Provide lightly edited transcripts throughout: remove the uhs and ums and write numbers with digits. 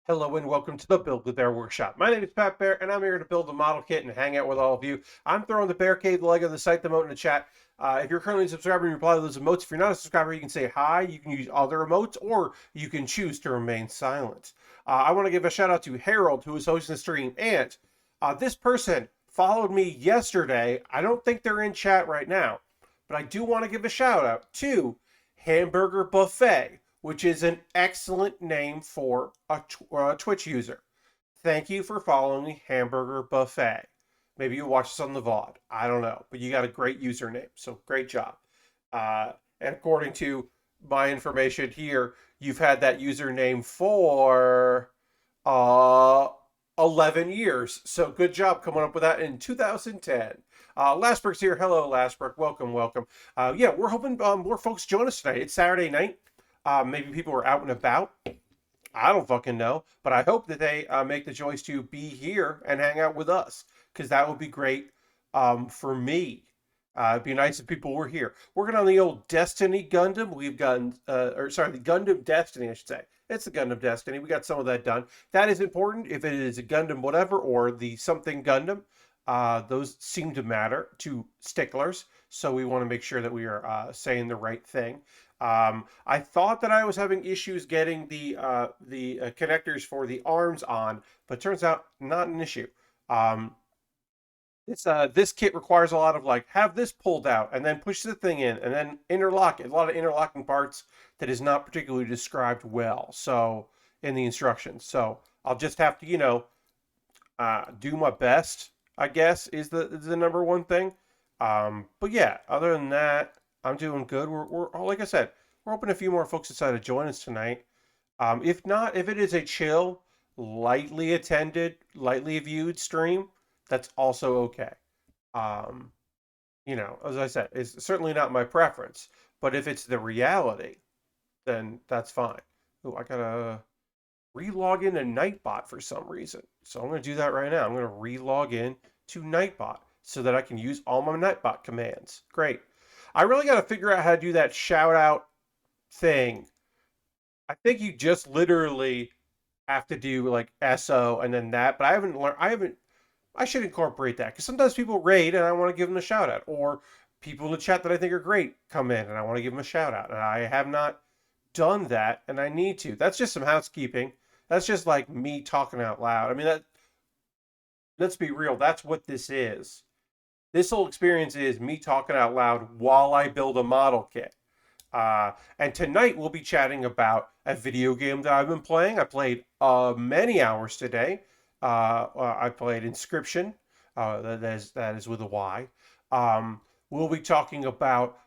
Hello and welcome to the Build With Baer Workshop. My name is Pat Bear and I'm here to build a model kit and hang out with all of you. I'm throwing the Bear Cave, the Lego, the site, the emote in the chat. If you're currently a subscriber, you reply to those emotes. If you're not a subscriber, you can say hi, you can use other emotes, or you can choose to remain silent. I want to give a shout out to Harold, who is hosting the stream, and this person followed me yesterday. I don't think they're in chat right now, but I do want to give a shout out to Hamburger Buffet, which is an excellent name for a Twitch user. Thank you for following me, Hamburger Buffet. Maybe you watch this on the VOD. I don't know, but you got a great username, so great job. And according to my information here, you've had that username for uh, 11 years. So good job coming up with that in 2010. Lastberg's here. Hello, Lastberg. Welcome, welcome. Yeah, we're hoping more folks join us tonight. It's Saturday night. Maybe people are out and about. I don't fucking know, but I hope that they make the choice to be here and hang out with us because that would be great for me. It'd be nice if people were here. Working on the old Destiny Gundam. We've gotten, or sorry, the Gundam Destiny, I should say. It's the Gundam Destiny. We got some of that done. That is important if it is a Gundam whatever or the something Gundam. Those seem to matter to sticklers, so we want to make sure that we are saying the right thing. I thought that I was having issues getting the connectors for the arms on, but turns out not an issue. This kit requires a lot of like have this pulled out and then push the thing in and then interlock it. A lot of interlocking parts that is not particularly described well. So in the instructions, so I'll just have to do my best. I guess is the number one thing. But yeah, other than that, I'm doing good. We're like I said, we're hoping a few more folks decide to join us tonight. If not, if it is a chill, lightly attended, lightly viewed stream, that's also okay. Um, as I said, it's certainly not my preference, but if it's the reality, then that's fine. Oh, I gotta re-log in to Nightbot for some reason. So I'm gonna do that right now. I'm gonna re-log in to Nightbot so that I can use all my Nightbot commands. Great. I really gotta figure out how to do that shout out thing. I think you just literally have to do like SO and then that, but I haven't learned. I should incorporate that because sometimes people raid and I want to give them a shout out, or people in the chat that I think are great come in and I want to give them a shout out, and I have not done that, and I need to. That's just some housekeeping. That's just like me talking out loud. I mean, let's be real. That's what this is. This whole experience is me talking out loud while I build a model kit. And tonight we'll be chatting about a video game that I've been playing. I played many hours today. I played Inscription. That is with a Y. We'll be talking about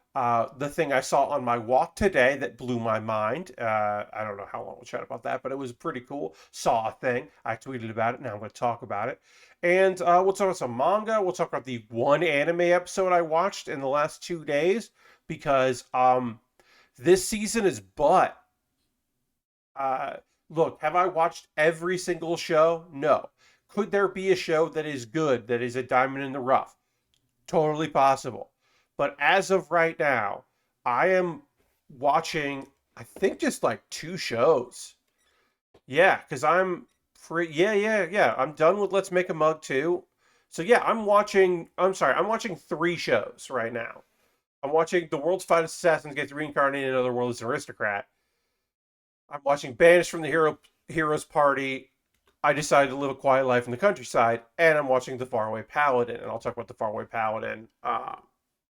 the thing I saw on my walk today that blew my mind. I don't know how long we'll chat about that, but it was pretty cool. Saw a thing. I tweeted about it. Now I'm going to talk about it. And we'll talk about some manga. We'll talk about the one anime episode I watched in the last 2 days because this season is butt. Uh, Look, have I watched every single show? No. Could there be a show that is good, that is a diamond in the rough? Totally possible. But as of right now, I am watching, I think, just like two shows. Yeah, because I'm free. Yeah. I'm done with Let's Make a Mug too. So yeah, I'm watching three shows right now. I'm watching The World's Finest Assassins Gets Reincarnated in Another World as an Aristocrat. I'm watching Banished from the Heroes Party. I decided to live a quiet life in the countryside, and I'm watching The Faraway Paladin, and I'll talk about The Faraway Paladin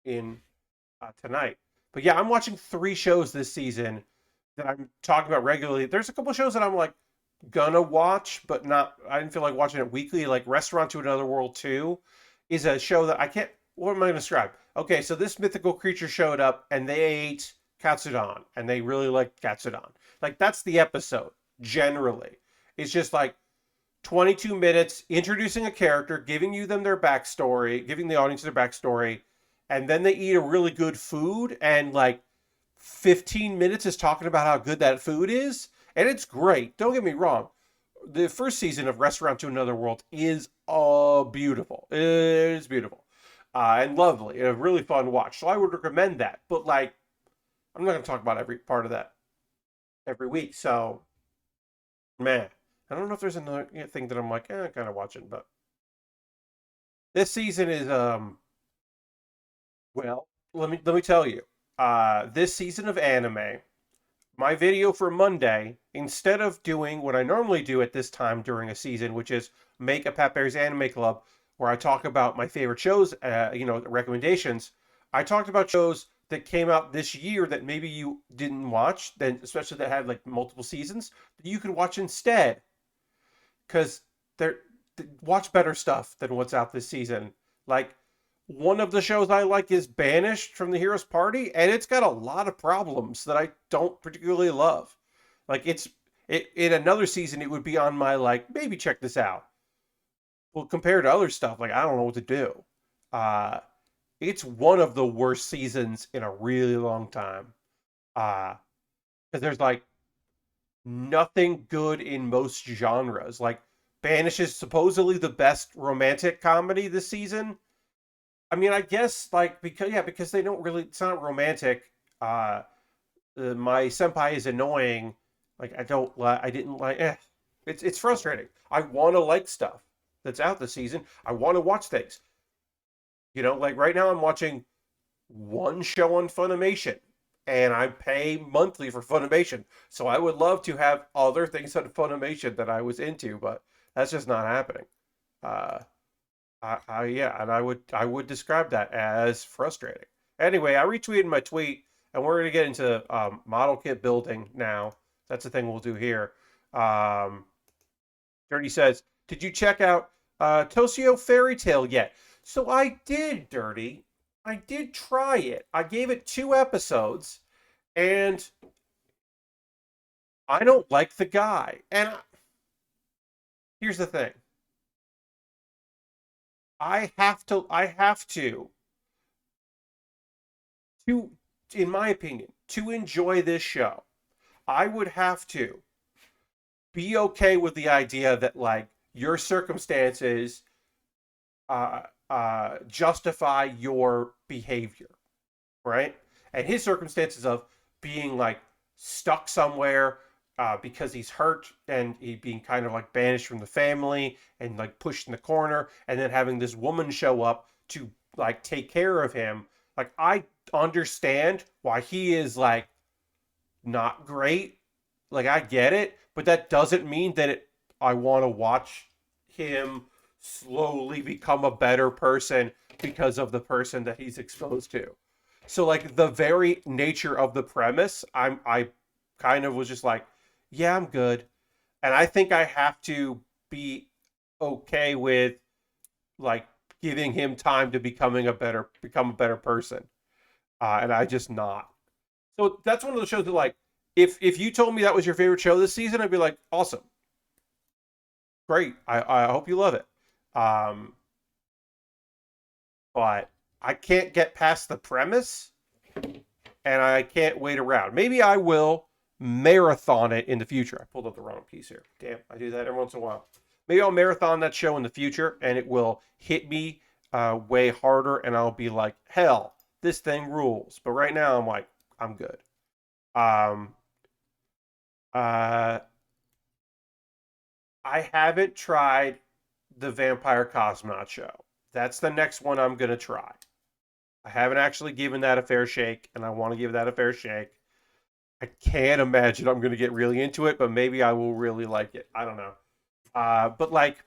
in tonight. But yeah, I'm watching three shows this season that I'm talking about regularly. There's a couple shows that I'm like gonna watch, but not. I didn't feel like watching it weekly. Like Restaurant to Another World 2 is a show that I can't. What am I going to describe? Okay, so this mythical creature showed up and they ate katsudon and they really liked katsudon. Like that's the episode generally. It's just like 22 minutes introducing a character, giving you them their backstory, giving the audience their backstory, and then they eat a really good food and like 15 minutes is talking about how good that food is, and it's great. Don't get me wrong. The first season of Restaurant to Another World is beautiful. It is beautiful. And lovely, a really fun watch. So I would recommend that. But like, I'm not going to talk about every part of that every week. So, man, I don't know if there's another thing that I'm like, kind of watching, but this season is well, let me tell you. This season of anime, my video for Monday, instead of doing what I normally do at this time during a season, which is make a Pat Bear's Anime Club, where I talk about my favorite shows, recommendations, I talked about shows that came out this year that maybe you didn't watch, then especially that had like multiple seasons, that you could watch instead, because they're watch better stuff than what's out this season. Like one of the shows I like is Banished from the Heroes Party, and it's got a lot of problems that I don't particularly love. Like in another season it would be on my like maybe check this out. Well, compared to other stuff, like I don't know what to do. Uh it's one of the worst seasons in a really long time. Because there's like nothing good in most genres. Like Banish is supposedly the best romantic comedy this season. I mean, I guess like because they don't really it's not romantic. Uh, my senpai is annoying. Like I didn't like. It's frustrating. I want to like stuff that's out this season. I want to watch things. Like right now I'm watching one show on Funimation, and I pay monthly for Funimation. So I would love to have other things on Funimation that I was into, but that's just not happening. Uh, yeah, and I would describe that as frustrating. Anyway, I retweeted my tweet, and we're gonna get into model kit building now. That's the thing we'll do here. Um, Dirty says, "Did you check out Tosio Fairy Tale yet?" So I did, Dirty. I did try it. I gave it 2 episodes, and I don't like the guy. And here's the thing: I have to, in my opinion, to enjoy this show, I would have to be okay with the idea that like your circumstances justify your behavior, right? And his circumstances of being like stuck somewhere because he's hurt and he being kind of like banished from the family and like pushed in the corner, and then having this woman show up to like take care of him. Like I understand why he is like not great. Like I get it, but that doesn't mean that I want to watch him slowly become a better person because of the person that he's exposed to. So like the very nature of the premise, I kind of was just like, yeah, I'm good. And I think I have to be okay with like giving him time to become a better person. And I just not. So that's one of those shows that like if you told me that was your favorite show this season, I'd be like, awesome, great. I hope you love it. Um, but I can't get past the premise, and I can't wait around. Maybe I will marathon it in the future. I pulled up the wrong piece here. Damn, I do that every once in a while. Maybe I'll marathon that show in the future, and it will hit me way harder, and I'll be like, hell, this thing rules. But right now, I'm like, I'm good. Um, uh, I haven't tried the Vampire Cosmonaut show. That's the next one I'm gonna try. I haven't actually given that a fair shake, and I want to give that a fair shake. I can't imagine I'm gonna get really into it, but maybe I will really like it. I don't know. But like,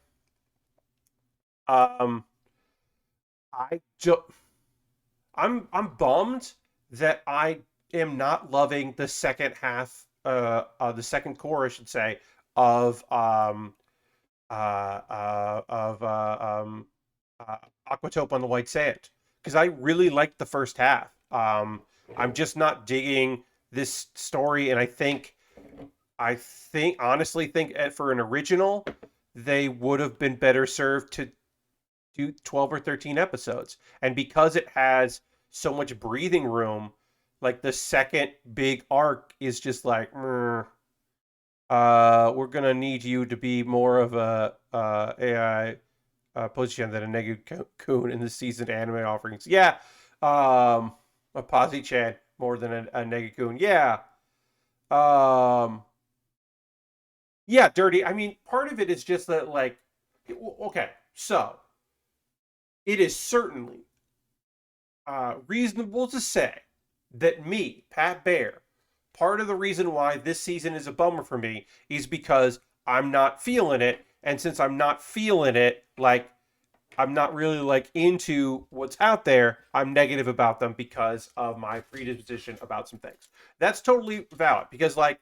um, I just I'm bummed that I am not loving the second half, the second core, I should say, of of uh, Aquatope on the White Sand because I really liked the first half. I'm just not digging this story, and I think honestly think for an original, they would have been better served to do 12 or 13 episodes. And because it has so much breathing room, like the second big arc is just like, we're gonna need you to be more of a AI position than a Negu-kun in the season anime offerings. Yeah, a Posi-chan more than a Negu-kun. Yeah, um, Yeah, dirty. I mean, part of it is just that, like, okay, so it is certainly reasonable to say that me, Pat Bear, part of the reason why this season is a bummer for me is because I'm not feeling it. And since I'm not feeling it, like, I'm not really like into what's out there, I'm negative about them because of my predisposition about some things. That's totally valid because, like,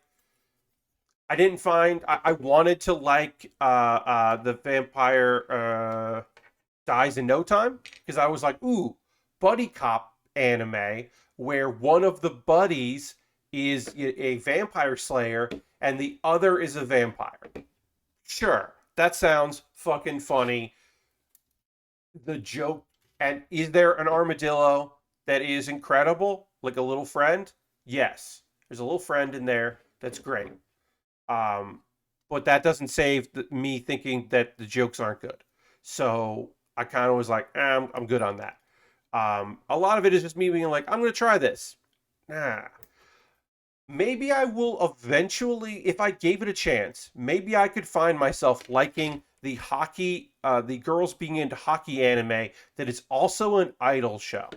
I didn't find I wanted to like the vampire dies in no time because I was like, ooh, buddy cop anime where one of the buddies is a vampire slayer and the other is a vampire. Sure, that sounds fucking funny. The joke, and is there an armadillo that is incredible, like a little friend? Yes, there's a little friend in there that's great. Um, but that doesn't save me thinking that the jokes aren't good. So I kind of was like, I'm good on that. A lot of it is just me being like, I'm going to try this. Nah. Maybe I will eventually, if I gave it a chance, maybe I could find myself liking the hockey, the girls being into hockey anime that is also an idol show.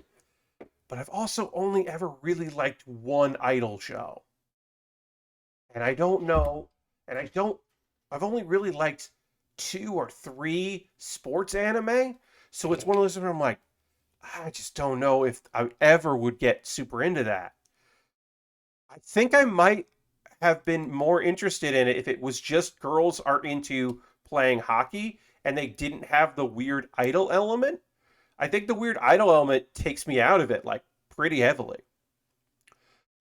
But I've also only ever really liked one idol show. And I don't know, and I don't, I've only really liked two or three sports anime. So it's one of those where I'm like, I just don't know if I ever would get super into that. I think I might have been more interested in it if it was just girls are into playing hockey and they didn't have the weird idol element. I think the weird idol element takes me out of it like pretty heavily.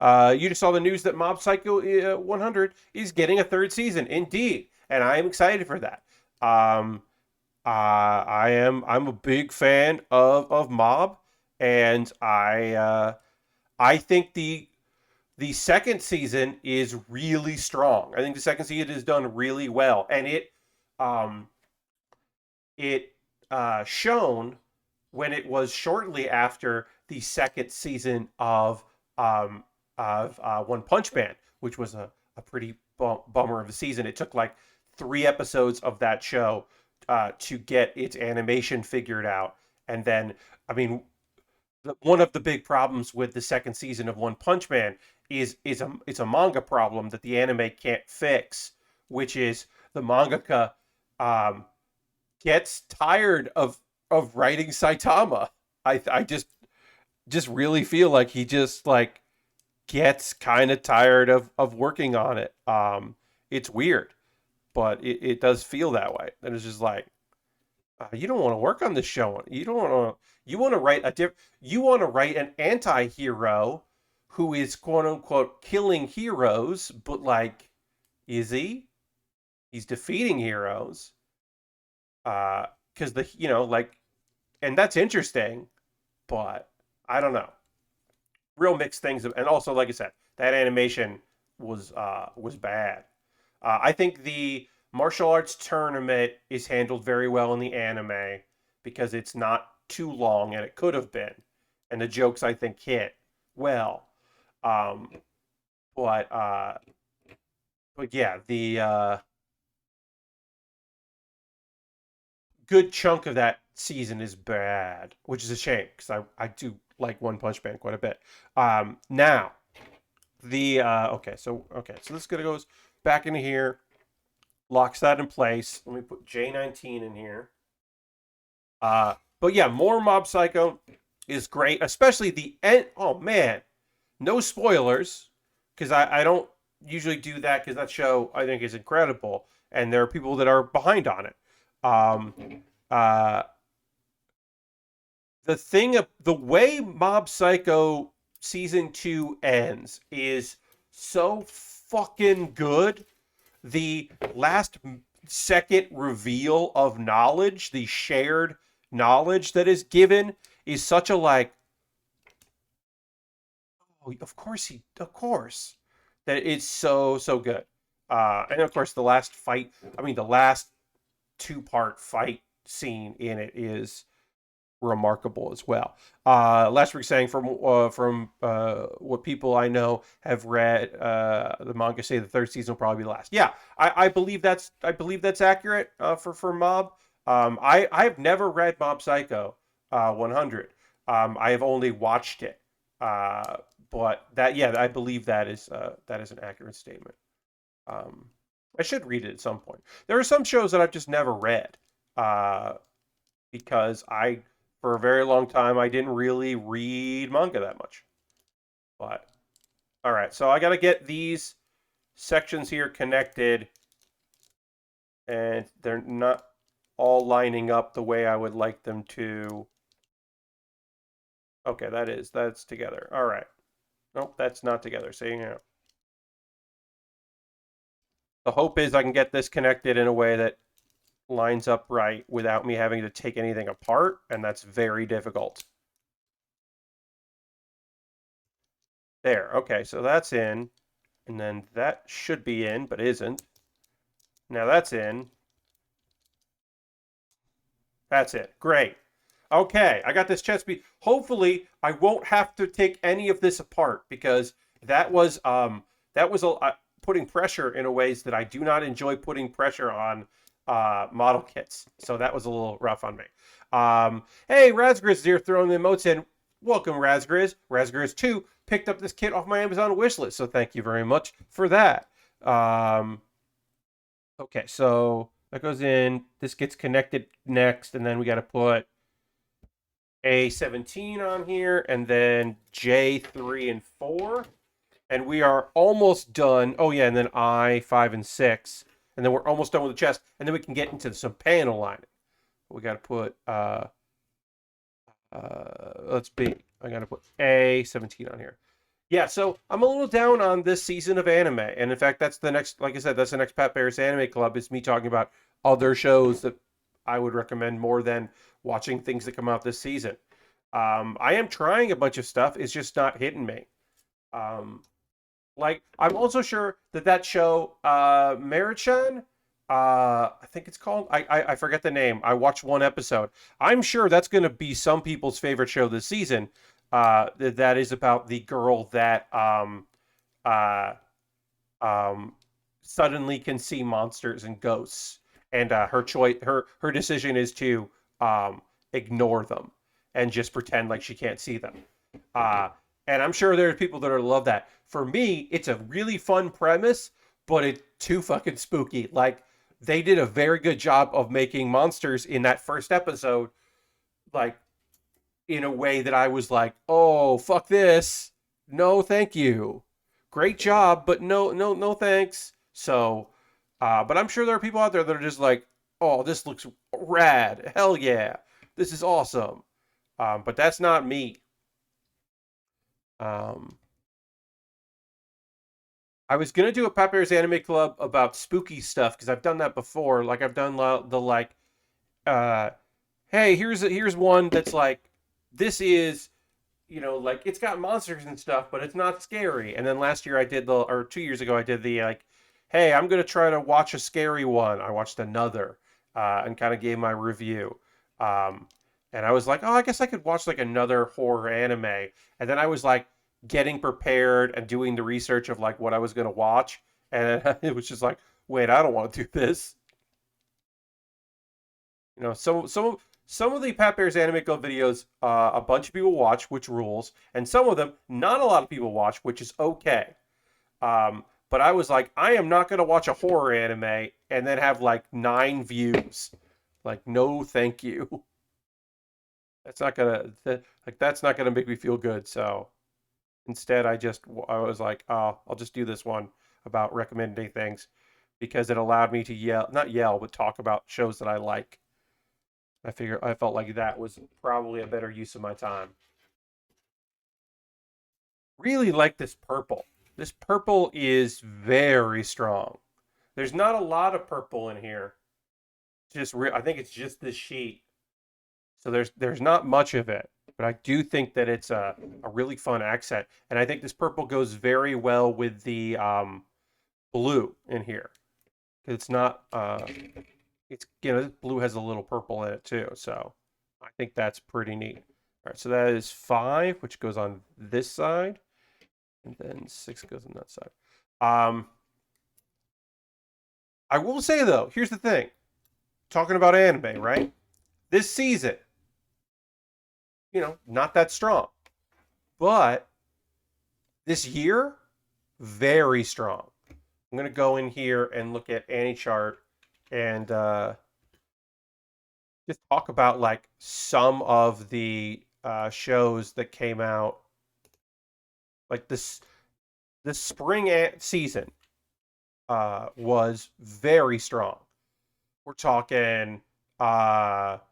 You just saw the news that Mob Psycho 100 is getting a third season, indeed, and I am excited for that. Um, I'm a big fan of Mob, and I think the second season is really strong. I think the second season is done really well, and um it shown when it was shortly after the second season um, of One Punch Man, which was a pretty bummer of a season. It took like 3 episodes of that show to get its animation figured out, and then I mean, one of the big problems with the second season of One Punch Man is it's a manga problem that the anime can't fix, which is the mangaka um, gets tired of writing Saitama. I just really feel like he just like gets kind of tired of working on it. It's weird, but it does feel that way. And it's just like you don't want to work on this show. You don't want to. You want to write You want to write an anti-hero who is quote unquote killing heroes, but like, is he? He's defeating heroes. Because the like, and that's interesting, but I don't know. Real mixed things, and also like I said, that animation was bad. I think the martial arts tournament is handled very well in the anime because it's not too long, and it could have been, and the jokes I think hit well. Um, but yeah, the good chunk of that season is bad, which is a shame because I do like One Punch Man quite a bit. Now the okay, so this gonna goes back into here, locks that in place. Let me put J19 in here. But yeah, more Mob Psycho is great, especially the end. Oh man, no spoilers because I don't usually do that because that show I think is incredible, and there are people that are behind on it. Um, uh, the way Mob Psycho season 2 ends is so fucking good. The last second reveal of knowledge, the shared knowledge that is given, is such a like, oh, of course, that it's so good. And of course, the last fight, I mean, the last 2-part fight scene in it is remarkable as well. Last week saying from what people I know have read, the manga say the third season will probably be the last. Yeah, I believe that's accurate for Mob. I have never read Mob Psycho 100. I have only watched it. Uh, but that yeah, I believe that is an accurate statement. Um, I should read it at some point. There are some shows that I've just never read. Uh, because for a very long time, I didn't really read manga that much. But, all right, so I got to get these sections here connected, and they're not all lining up the way I would like them to. Okay, that's together. All right. Nope, that's not together. So, the hope is I can get this connected in a way that lines up right without me having to take anything apart, and that's very difficult. There, okay, so that's in, and then that should be in, but isn't. Now that's in. That's it. Great. Okay, I got this chest piece. Hopefully, I won't have to take any of this apart because that was putting pressure in a ways that I do not enjoy putting pressure on model kits. So that was a little rough on me. Hey, Razgriz here throwing the emotes in. Welcome, Razgriz. Razgriz 2 picked up this kit off my Amazon wish list, so thank you very much for that. Okay, so that goes in. This gets connected next, and then we got to put A17 on here, and then J3 and 4. And we are almost done. Oh, yeah, and then I5 and 6. And then we're almost done with the chest. And then we can get into some panel lining. We got to put, I got to put A17 on here. Yeah, so I'm a little down on this season of anime, and in fact, that's the next. Like I said, that's the next Pat Bear's Anime Club. Is me talking about other shows that I would recommend more than watching things that come out this season. I am trying a bunch of stuff. It's just not hitting me. Like I'm also sure that show, Marichan, I think it's called. I forget the name. I watched one episode. I'm sure that's going to be some people's favorite show this season. That is about the girl that uh, suddenly can see monsters and ghosts, and her decision is to ignore them and just pretend like she can't see them. Uh, and I'm sure there are people that are love that. For me, it's a really fun premise, but it's too fucking spooky. Like they did a very good job of making monsters in that first episode, like in a way that I was like, oh, fuck this. No, thank you. Great job, but no, thanks. So, but I'm sure there are people out there that are just like, oh, this looks rad. Hell yeah. This is awesome. But that's not me. Um, I was gonna do a Pepper's Anime Club about spooky stuff because I've done that before. Like I've done the like, uh, hey, here's one that's like, this is like it's got monsters and stuff, but it's not scary. And then last year or 2 years ago, I did the like, hey, I'm gonna try to watch a scary one. I watched another, and kind of gave my review. Um, and I was like, oh, I guess I could watch like another horror anime. And then I was like getting prepared and doing the research of like what I was gonna watch, and it was just like, wait, I don't want to do this. Some of the Pat Bear's Anime Club videos, a bunch of people watch, which rules, and some of them not a lot of people watch, which is okay. But I was like, I am not going to watch a horror anime and then have like 9 views. Like, no, thank you. That's not gonna make me feel good. So instead, I was like, oh, I'll just do this one about recommending things because it allowed me to not yell, but talk about shows that I like. I felt like that was probably a better use of my time. Really like this purple. This purple is very strong. There's not a lot of purple in here. I think it's just this sheet. So there's not much of it, but I do think that it's a really fun accent, and I think this purple goes very well with the blue in here. It's not it's blue has a little purple in it too, so I think that's pretty neat. All right, so that is 5, which goes on this side, and then 6 goes on that side. I will say though, here's the thing. Talking about anime, right? This season, not that strong. But this year, very strong. I'm going to go in here and look at AniChart and just talk about like some of the shows that came out. Like the spring season was very strong. We're talking, let's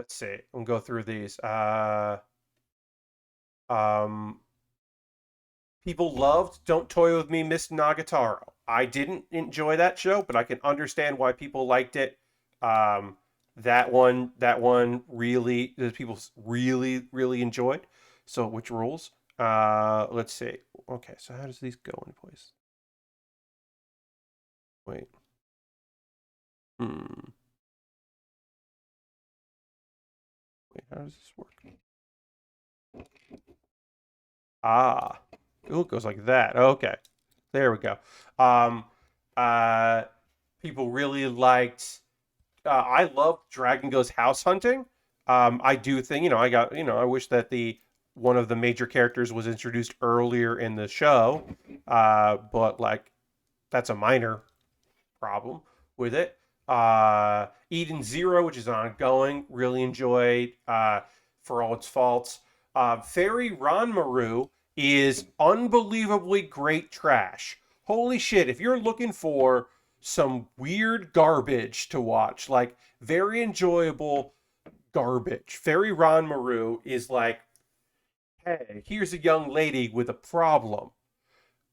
see, I'm going to go through these. Um, People loved Don't Toy With Me, Miss Nagatoro. I didn't enjoy that show, but I can understand why people liked it. That one really, people really, really enjoyed. So, which rules? Let's see. Okay, so how does these go in place? Wait. Hmm. Wait, how does this work? Ah. Ooh, it goes like that. Okay. There we go. Um, uh, People really liked. I love Dragon Goes House Hunting. I do think I wish that the one of the major characters was introduced earlier in the show, but like that's a minor problem with it. Eden Zero, which is ongoing, really enjoyed for all its faults. Fairy Ranmaru is unbelievably great trash. Holy shit, if you're looking for some weird garbage to watch, like very enjoyable garbage, Fairy Ranmaru is like, hey, here's a young lady with a problem.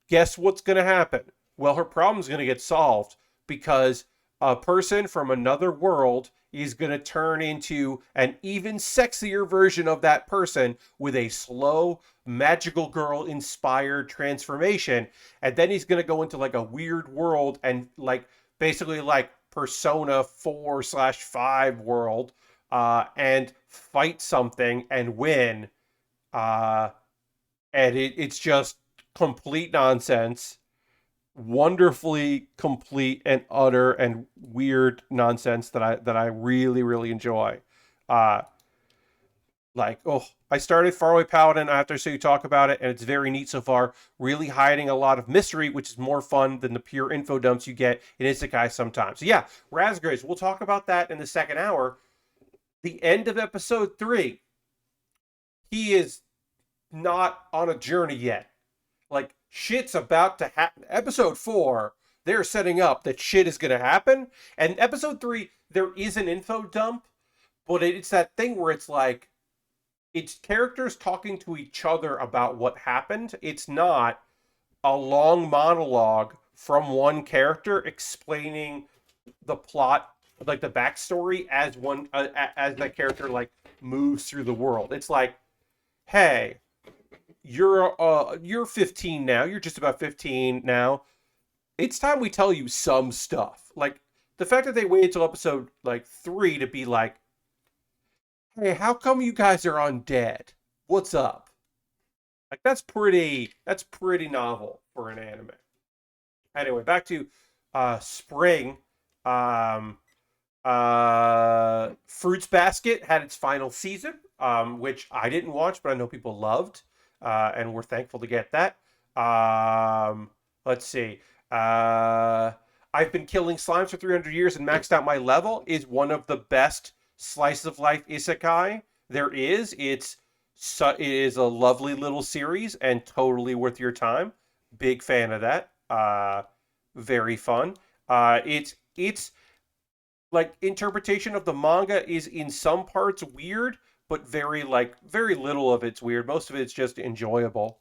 Guess what's going to happen? Well, her problem's going to get solved because a person from another world is going to turn into an even sexier version of that person with a slow, magical girl inspired transformation. And then he's going to go into like a weird world and like basically like Persona 4/5 world and fight something and win. Uh, and it's just complete nonsense, wonderfully complete and utter and weird nonsense that I really really enjoy. Uh, I started Faraway Paladin after, so you talk about it, and it's very neat so far. Really hiding a lot of mystery, which is more fun than the pure info dumps you get in Isekai sometimes. So yeah, Raspberries. We'll talk about that in the second hour. The end of episode 3. He is not on a journey yet. Like shit's about to happen. Episode 4, they're setting up that shit is going to happen. And episode 3, there is an info dump, but it's that thing where it's like, it's characters talking to each other about what happened. It's not a long monologue from one character explaining the plot, like the backstory as that character like moves through the world. It's like, hey, you're 15 now. You're just about 15 now. It's time we tell you some stuff. Like the fact that they waited till episode like 3 to be like, "Hey, how come you guys are undead? What's up?" Like that's pretty novel for an anime. Anyway, back to spring. Um Fruits Basket had its final season, which I didn't watch, but I know people loved, and we're thankful to get that. Let's see. Uh, I've been killing slimes for 300 years and maxed out my level is one of the best slice of life isekai there is. It is a lovely little series and totally worth your time. Big fan of that. Very fun. It's like interpretation of the manga is in some parts weird, but very little of it's weird. Most of it's just enjoyable.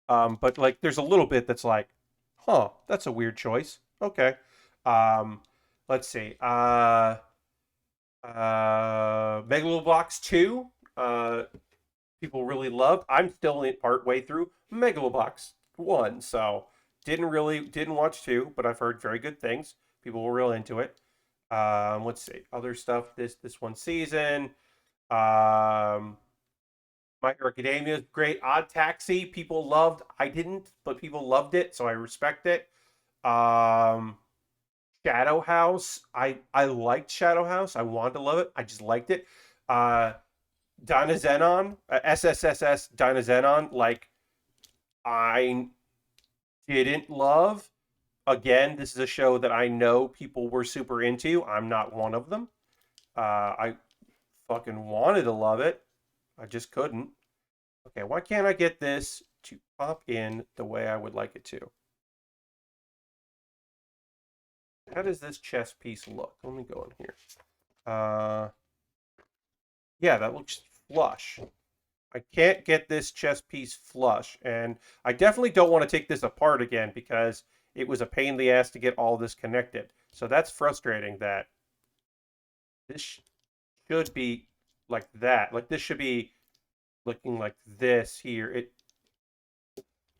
But like there's a little bit that's like, huh, that's a weird choice. Okay. Um, let's see. Megalobox 2. Uh, People really loved. I'm still in part way through Megalobox 1, so didn't watch 2, but I've heard very good things. People were real into it. Let's see. Other stuff this one season. Um, My Hero Academia is great. Odd Taxi, people loved. I didn't, but people loved it, so I respect it. Um, Shadow House. I liked Shadow House. I wanted to love it. I just liked it. Uh, Dynazenon, SSSS Dynazenon. Like I didn't love. Again, this is a show that I know people were super into. I'm not one of them. I fucking wanted to love it. I just couldn't. Okay, why can't I get this to pop in the way I would like it to? How does this chess piece look? Let me go in here. Uh, yeah, that looks flush. I can't get this chess piece flush, and I definitely don't want to take this apart again because it was a pain in the ass to get all this connected. So that's frustrating that this should be like that. Like this should be looking like this here.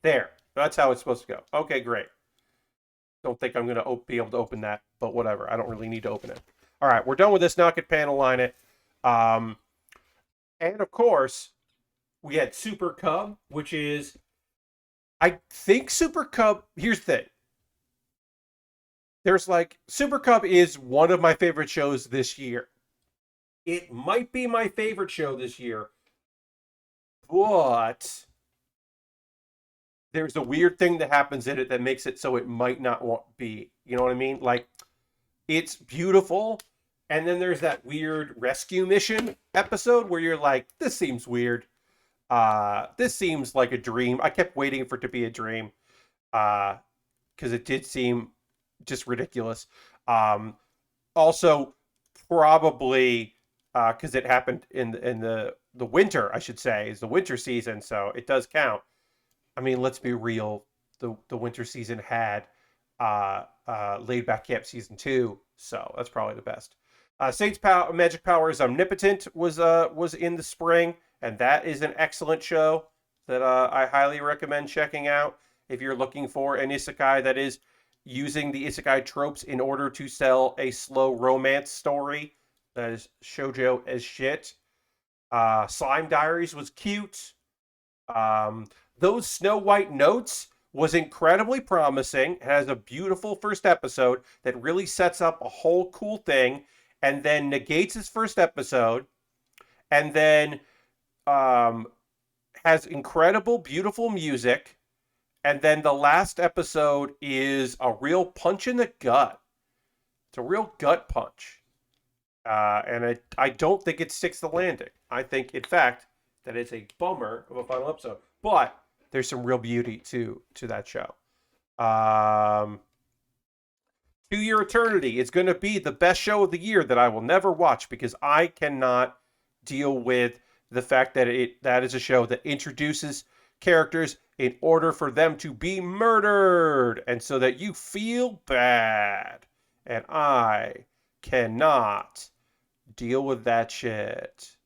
There. That's how it's supposed to go. Okay, great. Don't think I'm going to be able to open that, but whatever. I don't really need to open it. All right, we're done with this. Now I can panel line it. And of course, we had Super Cub, which is, I think Super Cub, here's the thing. There's like, Super Cub is one of my favorite shows this year. It might be my favorite show this year, but there's a weird thing that happens in it that makes it so it might not want be. You know what I mean? Like, it's beautiful, and then there's that weird rescue mission episode where you're like, this seems weird. This seems like a dream. I kept waiting for it to be a dream. Because it did seem just ridiculous. Also, probably because it happened in the winter, I should say, is the winter season, so it does count. I mean, let's be real. The winter season had Laid Back Camp season 2, so that's probably the best. Saints Magic Powers Omnipotent was in the spring, and that is an excellent show that I highly recommend checking out if you're looking for an isekai that is using the isekai tropes in order to sell a slow romance story that is shoujo as shit. Slime Diaries was cute. Um, those Snow White Notes was incredibly promising. It has a beautiful first episode that really sets up a whole cool thing and then negates its first episode and then has incredible, beautiful music. And then the last episode is a real punch in the gut. It's a real gut punch. And I don't think it sticks the landing. I think, in fact, that it's a bummer of a final episode. But there's some real beauty to that show. To Your Eternity is going to be the best show of the year that I will never watch because I cannot deal with the fact that that is a show that introduces characters in order for them to be murdered and so that you feel bad. And I cannot deal with that shit.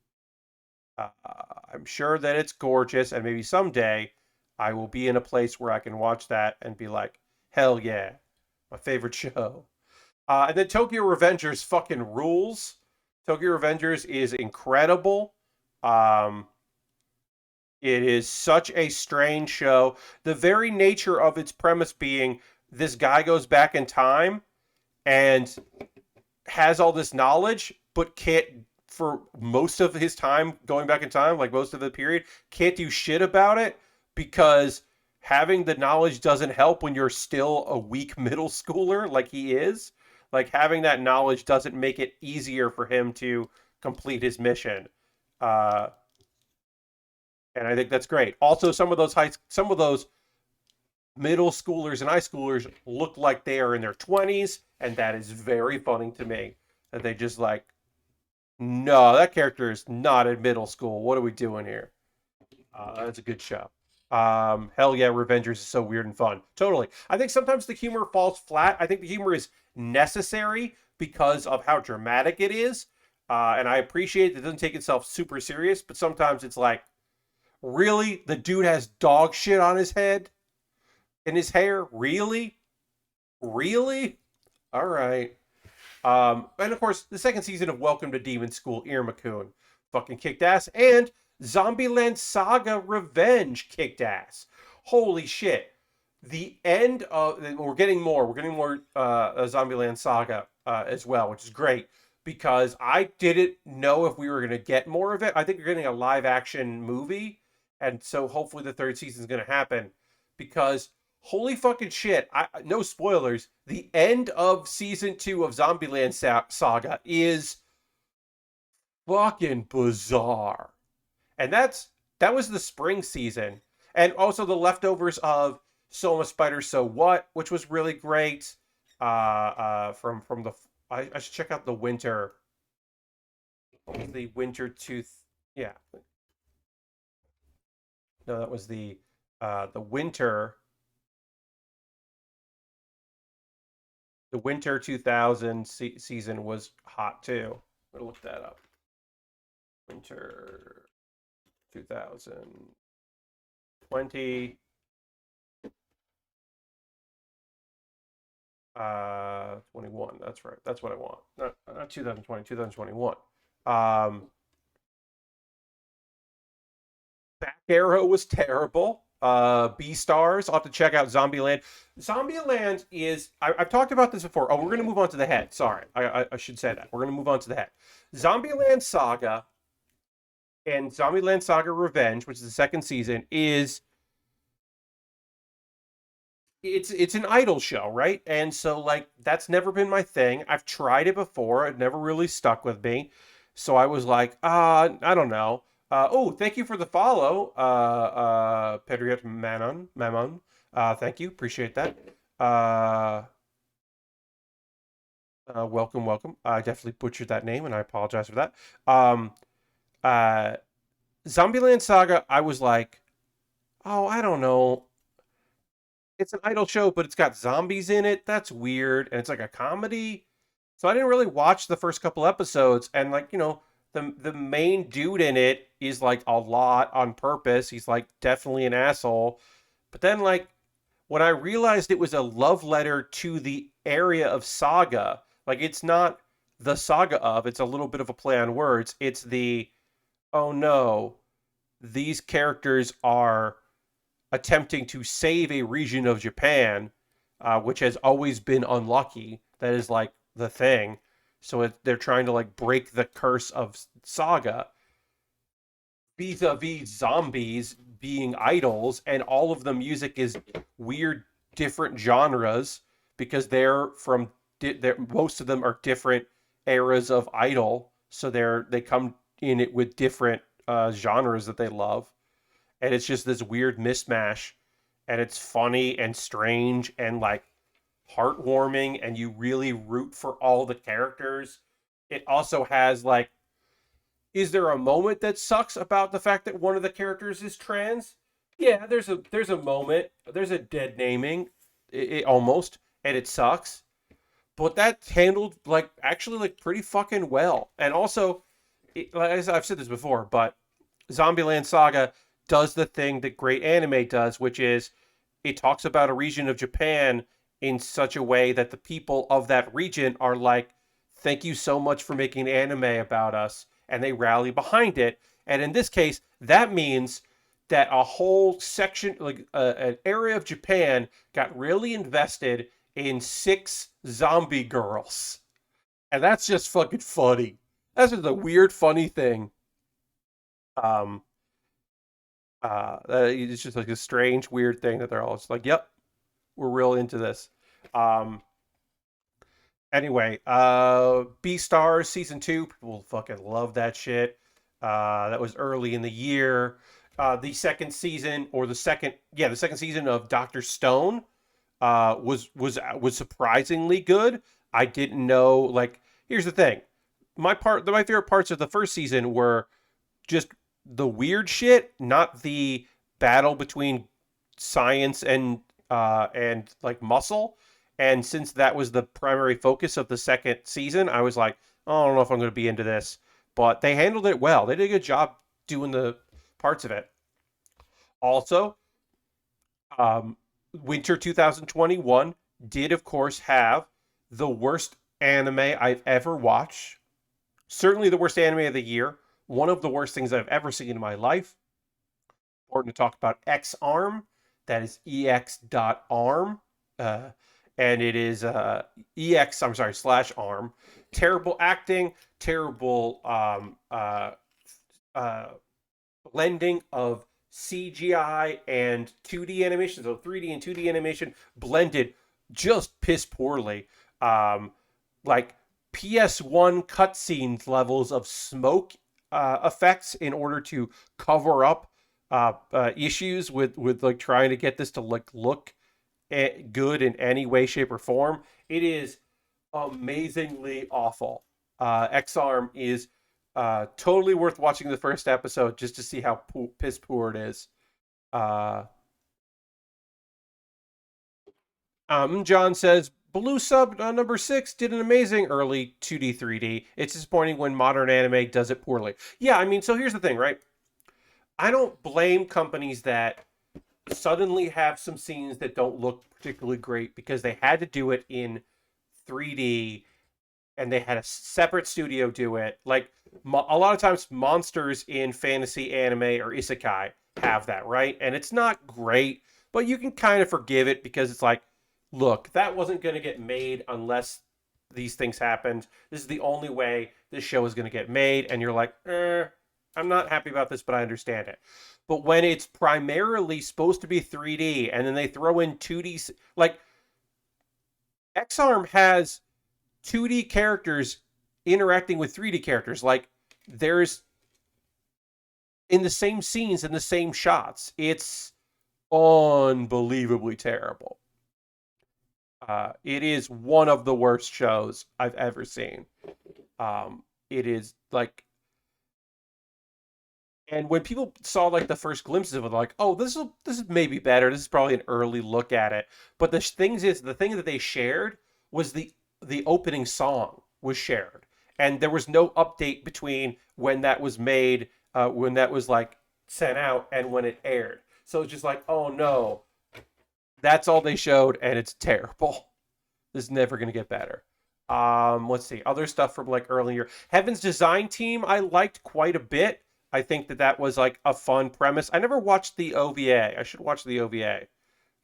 I'm sure that it's gorgeous, and maybe someday I will be in a place where I can watch that and be like, hell yeah, my favorite show. And then Tokyo Revengers fucking rules. Tokyo Revengers is incredible. It is such a strange show. The very nature of its premise being this guy goes back in time and has all this knowledge, but can't, for most of his time going back in time, like most of the period, can't do shit about it because having the knowledge doesn't help when you're still a weak middle schooler like he is. Like having that knowledge doesn't make it easier for him to complete his mission. And I think that's great. Also, some of those middle schoolers and high schoolers look like they are in their 20s, and that is very funny to me. That they just like, no, that character is not in middle school. What are we doing here? That's a good show. Hell yeah, Revengers is so weird and fun. Totally. I think sometimes the humor falls flat. I think the humor is necessary because of how dramatic it is. And I appreciate that it doesn't take itself super serious, but sometimes it's like, really? The dude has dog shit on his head? In his hair? Really? Really? All right. And of course, the second season of Welcome to Demon School, Irmakun, fucking kicked ass, and Zombieland Saga Revenge kicked ass. Holy shit! The end of we're getting more Zombieland Saga as well, which is great because I didn't know if we were going to get more of it. I think we're getting a live action movie, and so hopefully the third season is going to happen because holy fucking shit! No spoilers. The end of season 2 of Zombieland Saga is fucking bizarre, and that was the spring season, and also the leftovers of Soma Spider So What, which was really great. From the I should check out the winter. What was the winter tooth? Yeah, no, that was the winter. The winter 2000 season was hot too. I'm gonna look that up. Winter 2020 21. That's right. That's what I want. Not 2020, 2021. Um Back Arrow was terrible. B Stars. I'll have to check out Zombieland. Zombieland is I've talked about this before. Oh, we're gonna move on to the head. Sorry. I should say that. We're gonna move on to the head. Zombieland Saga and Zombieland Saga Revenge, which is the second season, is it's an idol show, right? And so like that's never been my thing. I've tried it before. It never really stuck with me. So I was like, I don't know. Oh, thank you for the follow, Pedriot Mammon. Thank you, appreciate that. Uh, welcome, welcome. I definitely butchered that name, and I apologize for that. Uh, Zombieland Saga. I was like, oh, I don't know. It's an idol show, but it's got zombies in it. That's weird, and it's like a comedy. So I didn't really watch the first couple episodes, and like the main dude in it is like a lot on purpose. He's like definitely an asshole. But then like when I realized it was a love letter to the area of Saga, like it's not the Saga of, it's a little bit of a play on words. It's the oh no, these characters are attempting to save a region of Japan, which has always been unlucky. That is like the thing. So they're trying to like break the curse of Saga vis-a-vis zombies being idols, and all of the music is weird, different genres because they're from most of them are different eras of idol, so they come in it with different genres that they love, and it's just this weird mismatch, and it's funny and strange and like heartwarming, and you really root for all the characters. It also has like, is there a moment that sucks about the fact that one of the characters is trans? Yeah, there's a moment. There's a dead naming, almost, and it sucks. But that's handled like actually like pretty fucking well. And also, like I've said this before, but Zombieland Saga does the thing that great anime does, which is it talks about a region of Japan in such a way that the people of that region are like, thank you so much for making anime about us. And they rally behind it. And in this case, that means that a whole section, like an area of Japan, got really invested in 6 zombie girls. And that's just fucking funny. That's just a weird, funny thing. Um, it's just like a strange, weird thing that they're all just like, yep, we're real into this. Um, anyway, B Stars season 2, people fucking love that shit. That was early in the year. The second season, or the second season of Doctor Stone, was surprisingly good. I didn't know. Like, here's the thing: my favorite parts of the first season were just the weird shit, not the battle between science and like muscle. And since that was the primary focus of the second season, I was like, oh, I don't know if I'm going to be into this. But they handled it well. They did a good job doing the parts of it. Also, Winter 2021 did, of course, have the worst anime I've ever watched. Certainly the worst anime of the year. One of the worst things I've ever seen in my life. Important to talk about X Arm. That is ex.arm. Uh, and it is ex, I'm sorry, slash arm. Terrible acting, terrible uh, blending of CGI and 2D animation, so 3D and 2D animation blended just piss poorly. Um, like PS1 cutscenes levels of smoke effects in order to cover up issues with like trying to get this to look good in any way, shape, or form. It is amazingly awful. X-Arm is totally worth watching the first episode just to see how piss poor it is. Uh, John says Blue Sub number 6 did an amazing early 2D 3D. It's disappointing when modern anime does it poorly. Yeah, I mean, so here's the thing, right? I don't blame companies that suddenly have some scenes that don't look particularly great because they had to do it in 3D and they had a separate studio do it. Like a lot of times, monsters in fantasy anime or isekai have that, right? And it's not great, but you can kind of forgive it because it's like, look, that wasn't going to get made unless these things happened. This is the only way this show is going to get made, and you're like, I'm not happy about this, but I understand it. But when it's primarily supposed to be 3D and then they throw in 2D, like X-Arm has 2D characters interacting with 3D characters. Like there's in the same scenes in the same shots. It's unbelievably terrible. It is one of the worst shows I've ever seen. It is like, and when people saw like the first glimpses of it, like, oh, this is maybe better. This is probably an early look at it. But the thing that they shared was the opening song was shared, and there was no update between when that was made, when that was like sent out, and when it aired. So it's just like, oh no, that's all they showed, and it's terrible. This is never gonna get better. Let's see other stuff from like earlier. Heaven's Design Team I liked quite a bit. I think that was like a fun premise. I never watched the OVA. I should watch the OVA.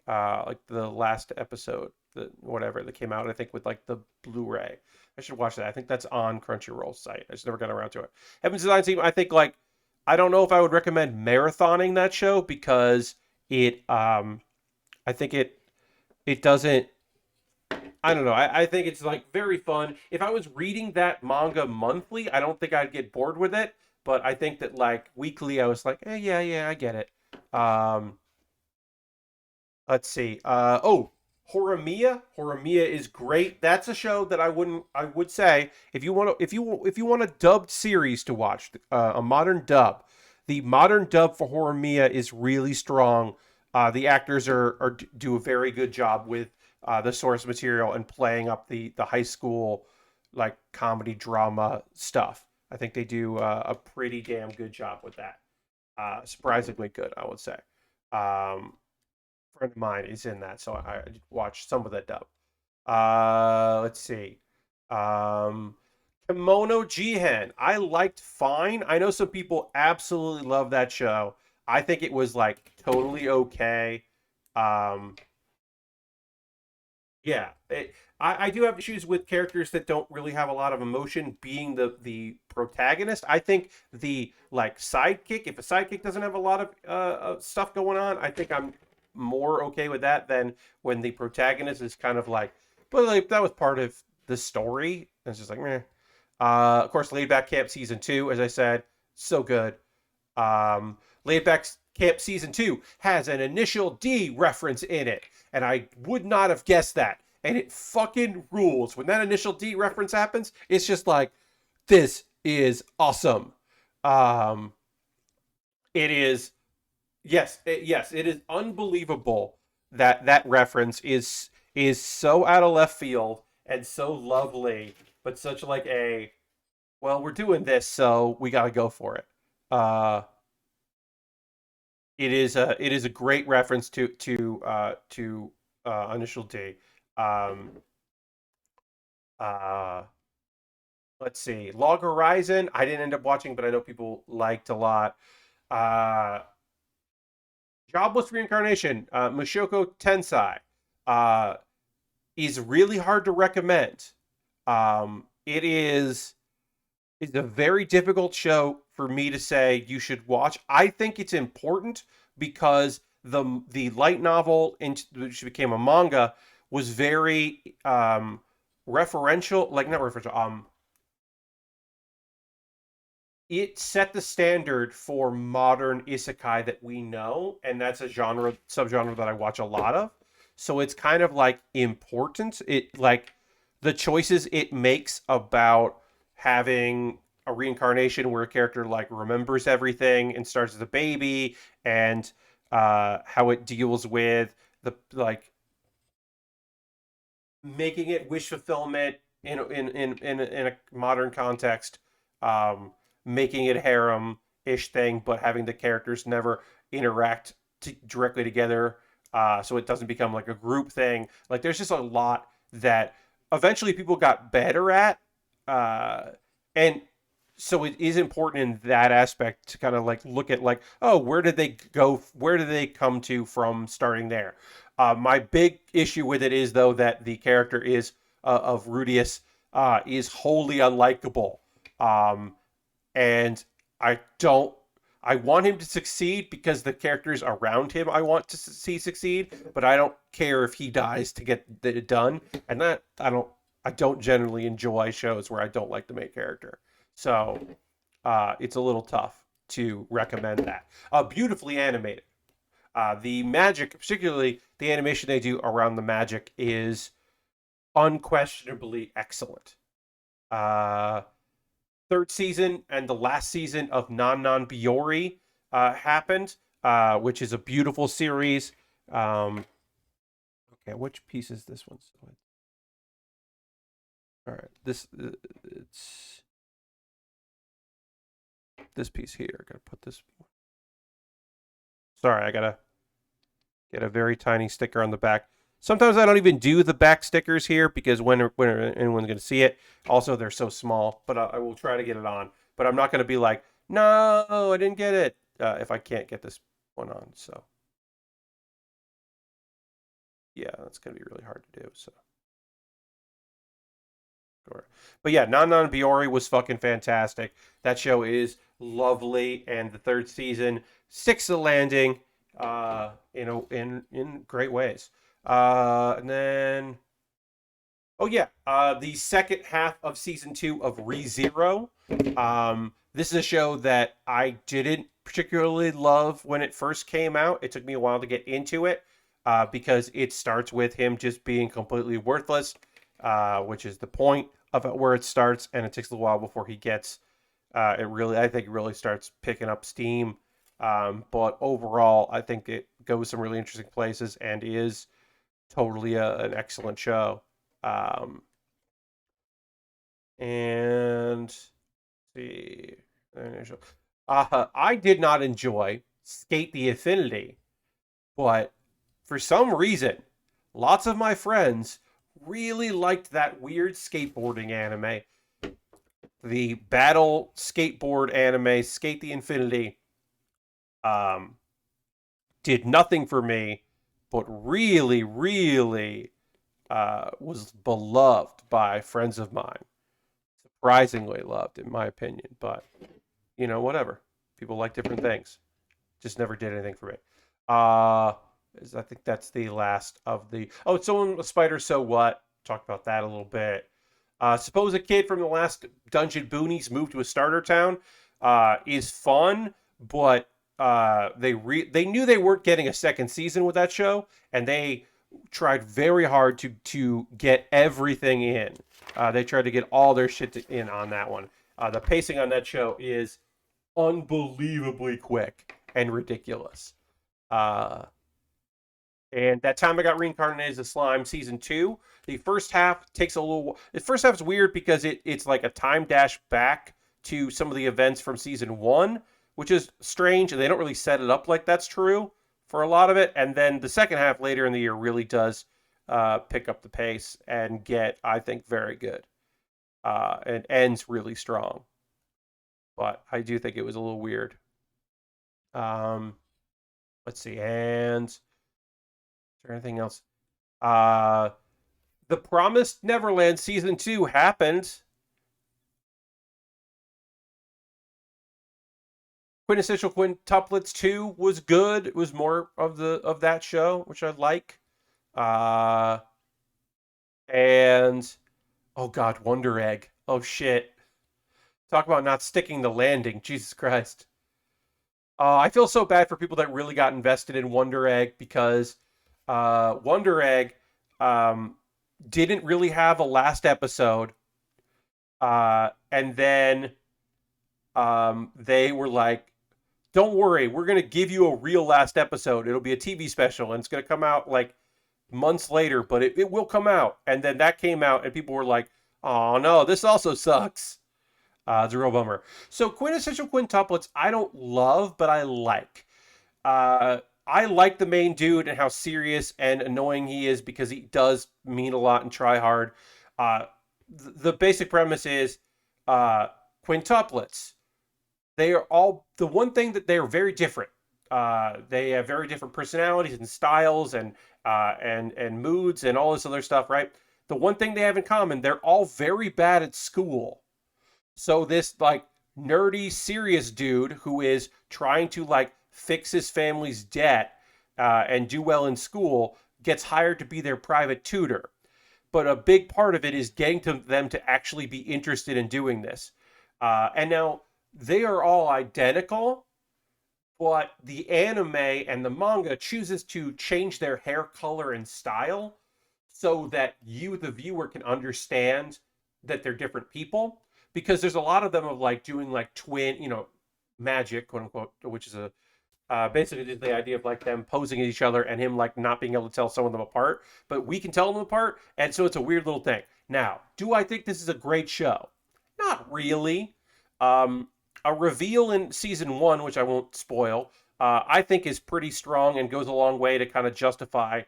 Like the last episode, the whatever that came out. I think with like the Blu-ray. I should watch that. I think that's on Crunchyroll's site. I just never got around to it. Heaven's Design Team. I think like I don't know if I would recommend marathoning that show because I think it doesn't. I don't know. I think it's like very fun. If I was reading that manga monthly, I don't think I'd get bored with it. But I think that like weekly, I was like, yeah, yeah, I get it. Um, let's see. Horimiya. Horimiya is great. That's a show that I would say if you want to if you want a dubbed series to watch, a modern dub. The modern dub for Horimiya is really strong. The actors are do a very good job with the source material and playing up the high school like comedy drama stuff. I think they do a pretty damn good job with that. Surprisingly good, I would say. Um, Friend of mine is in that, so I watched some of that dub. Let's see. Um, Kimono Jihen, I liked fine. I know some people absolutely love that show. I think it was like totally okay. Um, yeah, I do have issues with characters that don't really have a lot of emotion being the protagonist. I think the like sidekick, if a sidekick doesn't have a lot of stuff going on, I think I'm more okay with that than when the protagonist is kind of like, but like that was part of the story. It's just like, meh. Of course, Laid Back Camp season 2, as I said, so good. Laid Back Camp season 2 has an Initial D reference in it, and I would not have guessed that. And it fucking rules. When that Initial D reference happens, it's just like, this is awesome. Um, it is, yes, it is unbelievable that that reference is so out of left field and so lovely, but such like a, well, we're doing this, so we got to go for it. Uh, it is a great reference to Initial D. Um, Uh, let's see. Log Horizon, I didn't end up watching, but I know people liked a lot. Uh, Jobless Reincarnation, Mushoku Tensei, uh, is really hard to recommend. It is it's a very difficult show for me to say you should watch. I think it's important because the light novel, which became a manga, was very referential, like not referential. It set the standard for modern isekai that we know, and that's a subgenre that I watch a lot of. So it's kind of like important. It like the choices it makes about having a reincarnation where a character like remembers everything and starts as a baby, and how it deals with the like making it wish fulfillment in a modern context, making it harem ish thing, but having the characters never interact directly together, so it doesn't become like a group thing. Like there's just a lot that eventually people got better at, uh, and so it is important in that aspect to kind of like look at like, oh, where did they go, where did they come to from starting there. My big issue with it is though that the character is of Rudius is wholly unlikable, um, and I don't. I want him to succeed because the characters around him I want to see succeed, but I don't care if he dies to get it done. And that I don't. I don't generally enjoy shows where I don't like the main character. So it's a little tough to recommend that. Beautifully animated. The magic, particularly the animation they do around the magic, is unquestionably excellent. Uh, Third season and the last season of Non Non Biori happened, which is a beautiful series. Okay, which piece is this one? All right, it's this piece here. Gotta put this. Sorry, I gotta get a very tiny sticker on the back. Sometimes I don't even do the back stickers here because when anyone's going to see it. Also, they're so small, but I will try to get it on. But I'm not going to be like, no, I didn't get it if I can't get this one on. So yeah, that's going to be really hard to do. So, but yeah, Non Non Biori was fucking fantastic. That show is lovely, and the third season sticks the landing, in great ways. And then oh yeah, the second half of season 2 of ReZero. This is a show that I didn't particularly love when it first came out. It took me a while to get into it because it starts with him just being completely worthless, which is the point of it, where it starts, and it takes a little while before he gets. I think, it really starts picking up steam. But overall, I think it goes some really interesting places and is totally an excellent show. Um, and see, I did not enjoy Skate the Infinity, but for some reason, lots of my friends really liked that weird skateboarding anime, the battle skateboard anime, Skate the Infinity. Um, did nothing for me, but really, really was beloved by friends of mine. Surprisingly loved, in my opinion. But whatever. People like different things. Just never did anything for me. Uh, I think that's the last of the. Oh, someone a spider. So what? Talked about that a little bit. Suppose a kid from the last Dungeon Boonies moved to a starter town. Is fun, but they knew they weren't getting a second season with that show, and they tried very hard to get everything in. They tried to get all their shit in on that one. The pacing on that show is unbelievably quick and ridiculous. Uh, and that time I got reincarnated as a slime, season 2. The first half takes a little. The first half is weird because it's like a time dash back to some of the events from season 1, which is strange, and they don't really set it up like that's true for a lot of it. And then the second half later in the year really does pick up the pace and get, I think, very good. And ends really strong. But I do think it was a little weird. Um, let's see. And is there anything else? Uh, the Promised Neverland season 2 happened. Quintessential Quintuplets 2 was good. It was more of that show, which I like. Uh, and oh god, Wonder Egg. Oh shit. Talk about not sticking the landing. Jesus Christ. I feel so bad for people that really got invested in Wonder Egg because Wonder Egg didn't really have a last episode. And then they were like, don't worry, we're going to give you a real last episode. It'll be a TV special, and it's going to come out like months later, but it will come out. And then that came out, and people were like, oh no, this also sucks. It's a real bummer. So Quintessential Quintuplets, I don't love, but I like. I like the main dude and how serious and annoying he is because he does mean a lot and try hard. The basic premise is quintuplets. They are all the one thing that they are very different. They have very different personalities and styles and moods and all this other stuff, right? The one thing they have in common, they're all very bad at school. So this like nerdy, serious dude who is trying to like fix his family's debt and do well in school gets hired to be their private tutor. But a big part of it is getting to them to actually be interested in doing this. And now they are all identical, but the anime and the manga chooses to change their hair color and style so that you, the viewer, can understand that they're different people. Because there's a lot of them of like doing like twin, magic, quote unquote, which is a basically just the idea of like them posing at each other and him like not being able to tell some of them apart, but we can tell them apart, and so it's a weird little thing. Now, do I think this is a great show? Not really. A reveal in season 1, which I won't spoil, I think is pretty strong and goes a long way to kind of justify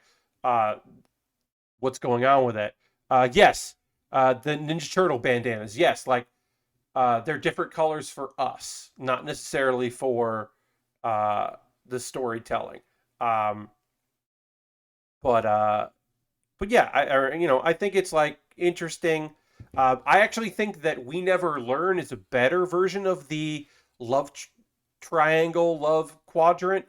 what's going on with it. Yes, the Ninja Turtle bandanas. Yes, like they're different colors for us, not necessarily for the storytelling. But yeah, I think it's like interesting. I actually think that We Never Learn is a better version of the love triangle, love quadrant,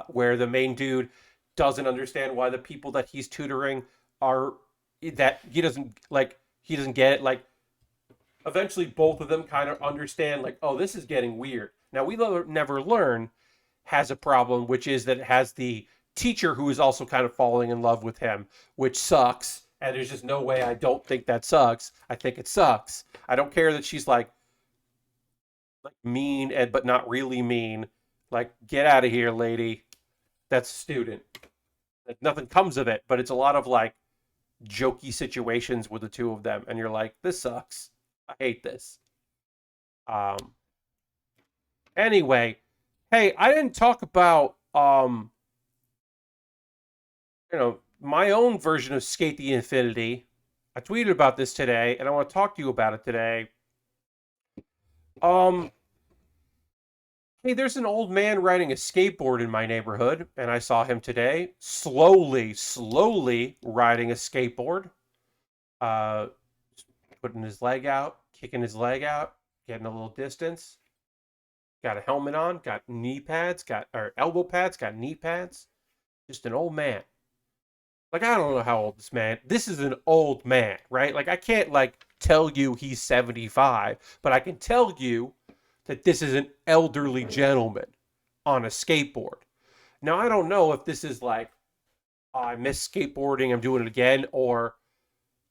where the main dude doesn't understand why the people that he's tutoring are that he doesn't get it. Like eventually both of them kind of understand like, oh, this is getting weird. Now We Never Learn has a problem, which is that it has the teacher who is also kind of falling in love with him, which sucks. And there's just no way I don't think that sucks. I think it sucks. I don't care that she's like mean and but not really mean. Like, get out of here, lady. That's a student. Nothing comes of it, but it's a lot of like jokey situations with the two of them, and you're like, this sucks. I hate this. Um. Anyway, hey, I didn't talk about my own version of Skate the Infinity. I tweeted about this today, and I want to talk to you about it today. Hey, there's an old man riding a skateboard in my neighborhood, and I saw him today, slowly riding a skateboard, uh, putting his leg out, kicking his leg out, getting a little distance. Got a helmet on, got knee pads, or elbow pads, got knee pads. Just an old man. Like, I don't know how old this is an old man, right? Like, I can't like tell you he's 75, but I can tell you that this is an elderly gentleman on a skateboard. Now, I don't know if this is like, oh, I miss skateboarding, I'm doing it again, or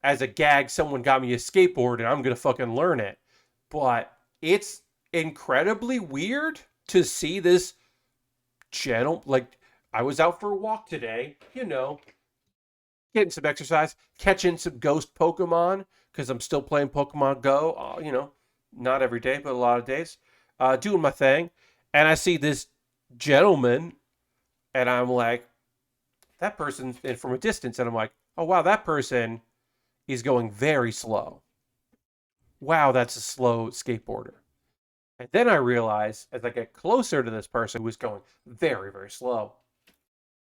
as a gag, someone got me a skateboard and I'm going to fucking learn it. But it's incredibly weird to see this gentleman. Like, I was out for a walk today, getting some exercise, catching some ghost Pokemon, because I'm still playing Pokemon Go, not every day, but a lot of days, doing my thing. And I see this gentleman, and I'm like, that person's from a distance, and I'm like, oh, wow, that person is going very slow. Wow, that's a slow skateboarder. And then I realize as I get closer to this person who is going very, very slow,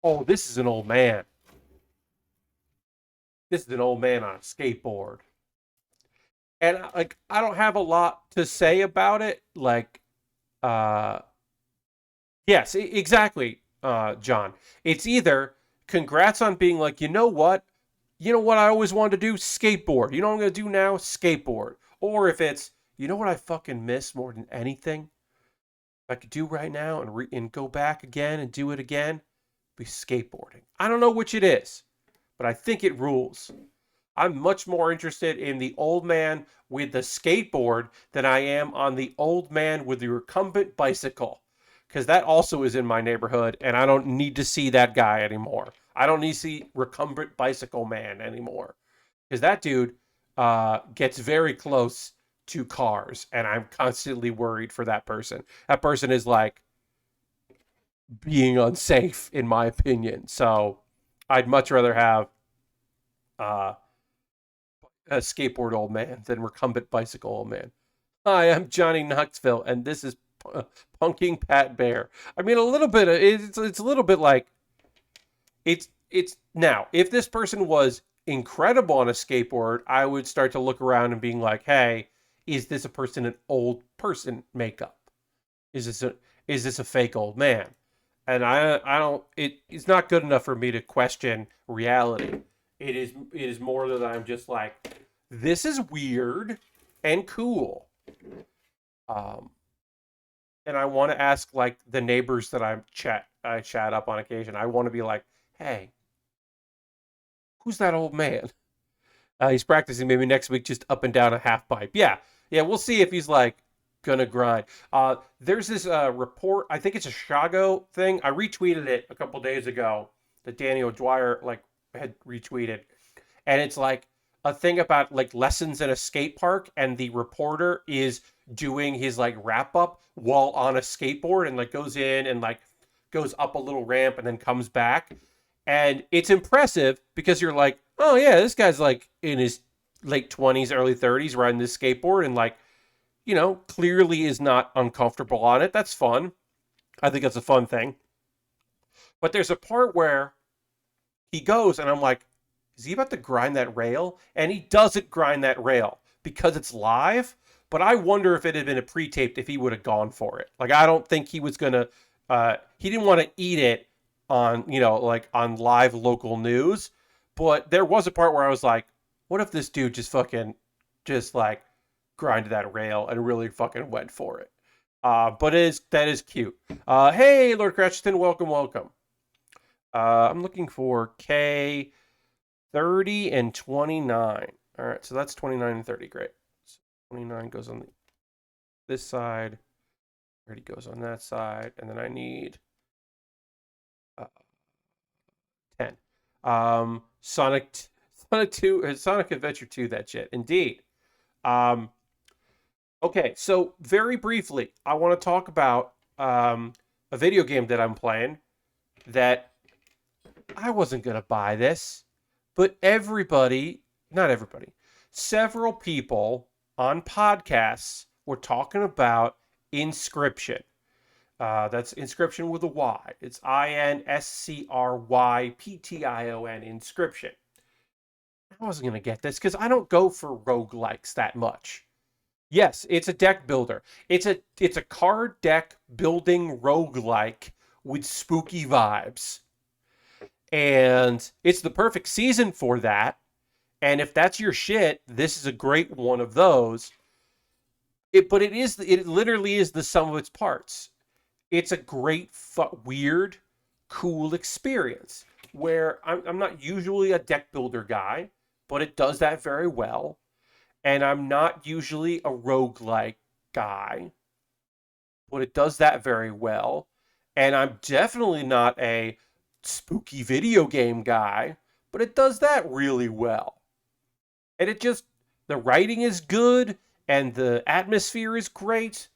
oh, this is an old man. This is an old man on a skateboard. And like I don't have a lot to say about it. Like, uh, yes, exactly, John. It's either congrats on being like, you know what I always wanted to do, skateboard. You know what I'm gonna do now, skateboard. Or if it's, you know what I fucking miss more than anything, if I could do right now and go back again and do it again, be skateboarding. I don't know which it is, but I think it rules. I'm much more interested in the old man with the skateboard than I am on the old man with the recumbent bicycle. Because that also is in my neighborhood, and I don't need to see that guy anymore. I don't need to see recumbent bicycle man anymore. Because that dude gets very close to cars, and I'm constantly worried for that person. That person is like being unsafe, in my opinion. So I'd much rather have uh, a skateboard old man than recumbent bicycle old man. Hi, I'm Johnny Knoxville, and this is Punking Pat Bear. I mean, a little bit. It's a little bit like it's now. If this person was incredible on a skateboard, I would start to look around and being like, hey, is this a person in old person makeup? Is this a fake old man? And I don't. It's not good enough for me to question reality. It is more that I'm just like, this is weird and cool. Um, and I want to ask like the neighbors that I chat up on occasion. I want to be like, hey, who's that old man? He's practicing maybe next week just up and down a half pipe. Yeah, yeah. We'll see if he's like gonna grind. There's this report. I think it's a Chicago thing. I retweeted it a couple days ago that Danny O'Dwyer like had retweeted, and it's like a thing about like lessons in a skate park, and the reporter is doing his like wrap up while on a skateboard and like goes in and like goes up a little ramp and then comes back. And it's impressive because you're like, oh yeah, this guy's like in his late 20s, early 30s riding this skateboard and like, clearly is not uncomfortable on it. That's fun. I think that's a fun thing. But there's a part where he goes and I'm like, is he about to grind that rail? And he doesn't grind that rail because it's live. But I wonder if it had been a pre-taped if he would have gone for it. Like, I don't think he was going to, he didn't want to eat it on, like on live local news. But there was a part where I was like, what if this dude just like grinded that rail and really fucking went for it? But that is cute. Hey, Lord Cratchton, welcome, welcome. I'm looking for K 30 and 29. All right, so that's 29 and 30. Great. So 29 goes on this side. 30 goes on that side. And then I need 10. Sonic 2, Sonic Adventure 2, that shit. Indeed. Okay, so very briefly, I want to talk about a video game that I'm playing that I wasn't going to buy this, but not everybody, several people on podcasts were talking about Inscription. That's Inscription with a Y. It's INSCRYPTION, Inscription. I wasn't going to get this because I don't go for roguelikes that much. Yes, it's a deck builder. It's a card deck building roguelike with spooky vibes. And it's the perfect season for that. And if that's your shit, this is a great one of those. But it literally is the sum of its parts. It's a great, weird, cool experience where I'm not usually a deck builder guy, but it does that very well. And I'm not usually a roguelike guy, but it does that very well. And I'm definitely not a spooky video game guy, but it does that really well. And the writing is good, and the atmosphere is great,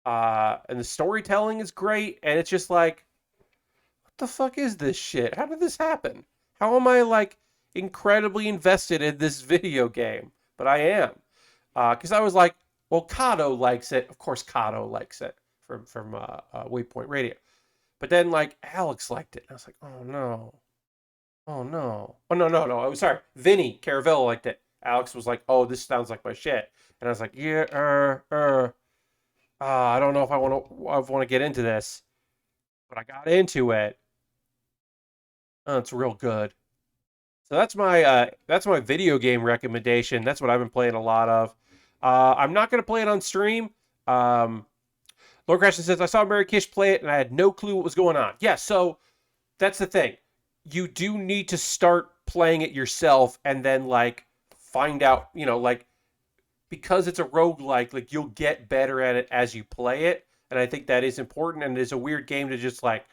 and the storytelling is great, and it's just like, what the fuck is this shit? How did this happen? How am I like incredibly invested in this video game, but I am. Because I was like, well, Kato likes it. Of course, Kato likes it from Waypoint Radio. But then, like, Alex liked it. And I was like, oh, no. Oh, no. Oh, no, no, no. I was sorry. Vinny Caravello liked it. Alex was like, oh, this sounds like my shit. And I was like, yeah, I don't know if I want to get into this. But I got into it. Oh, it's real good. So that's my video game recommendation. That's what I've been playing a lot of. I'm not gonna play it on stream. Lord Crashton says I saw Mary Kish play it and I had no clue what was going on. Yeah, so that's the thing. You do need to start playing it yourself and then like find out, like because it's a roguelike, like you'll get better at it as you play it. And I think that is important and it is a weird game to just like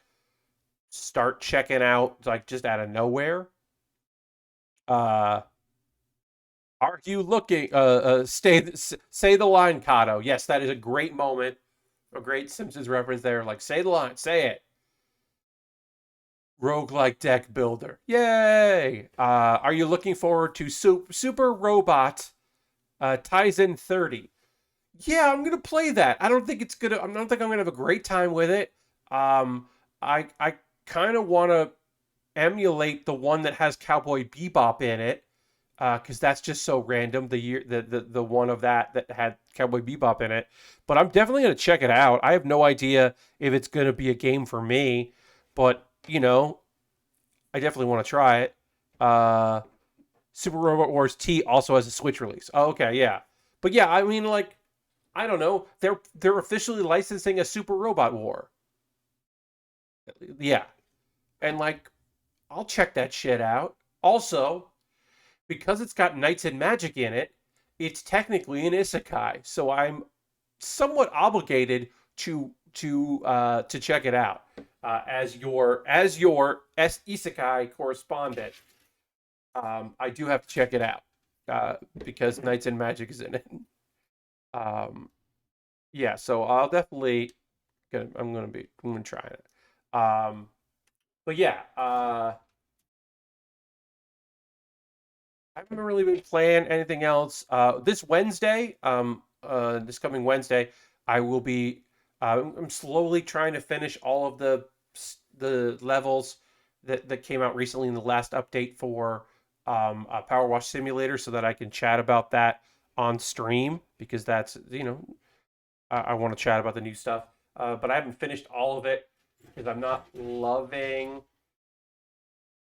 start checking out like just out of nowhere. Uh are you looking say the line, Kato? Yes, that is a great moment. A great Simpsons reference there. Like, say the line, say it. Roguelike deck builder. Yay! Are you looking forward to Super Robot Tizen 30? Yeah, I'm gonna play that. I don't think I'm gonna have a great time with it. I kind of want to emulate the one that has Cowboy Bebop in it, because that's just so random. The one of that had Cowboy Bebop in it, but I'm definitely gonna check it out. I have no idea if it's gonna be a game for me, but I definitely want to try it. Super Robot Wars T also has a Switch release. Oh, okay, yeah, but yeah, I mean, like, I don't know. They're officially licensing a Super Robot War. Yeah, and like, I'll check that shit out. Also, because it's got Knights and Magic in it, it's technically an isekai. So I'm somewhat obligated to check it out as your isekai correspondent. I do have to check it out because Knights and Magic is in it. Yeah, so I'll definitely I'm gonna try it. But yeah, I haven't really been playing anything else. This Wednesday, this coming Wednesday, I will be. I'm slowly trying to finish all of the levels that came out recently in the last update for Power Wash Simulator, so that I can chat about that on stream because that's I want to chat about the new stuff. But I haven't finished all of it because I'm not loving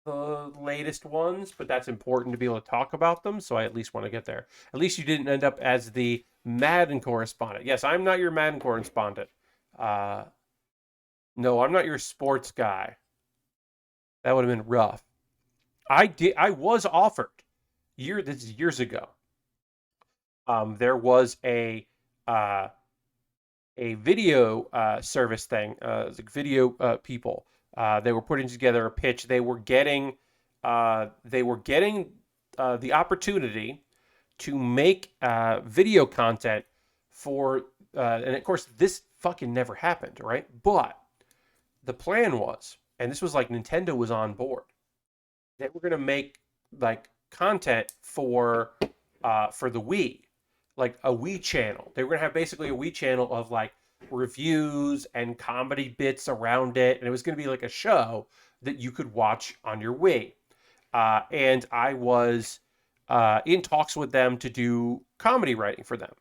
the latest ones, but that's important to be able to talk about them, so I at least want to get there. At least you didn't end up as the Madden correspondent. Yes, I'm not your Madden correspondent. No, I'm not your sports guy. That would have been rough. I was offered this is years ago. There was a video service thing, like video people. They were putting together a pitch. They were getting the opportunity to make video content for, and of course this fucking never happened, right? But the plan was, and this was like Nintendo was on board. They were gonna make like content for the Wii, like a Wii channel. They were gonna have basically a Wii channel of like reviews and comedy bits around it, and it was gonna be like a show that you could watch on your Wii. And I was in talks with them to do comedy writing for them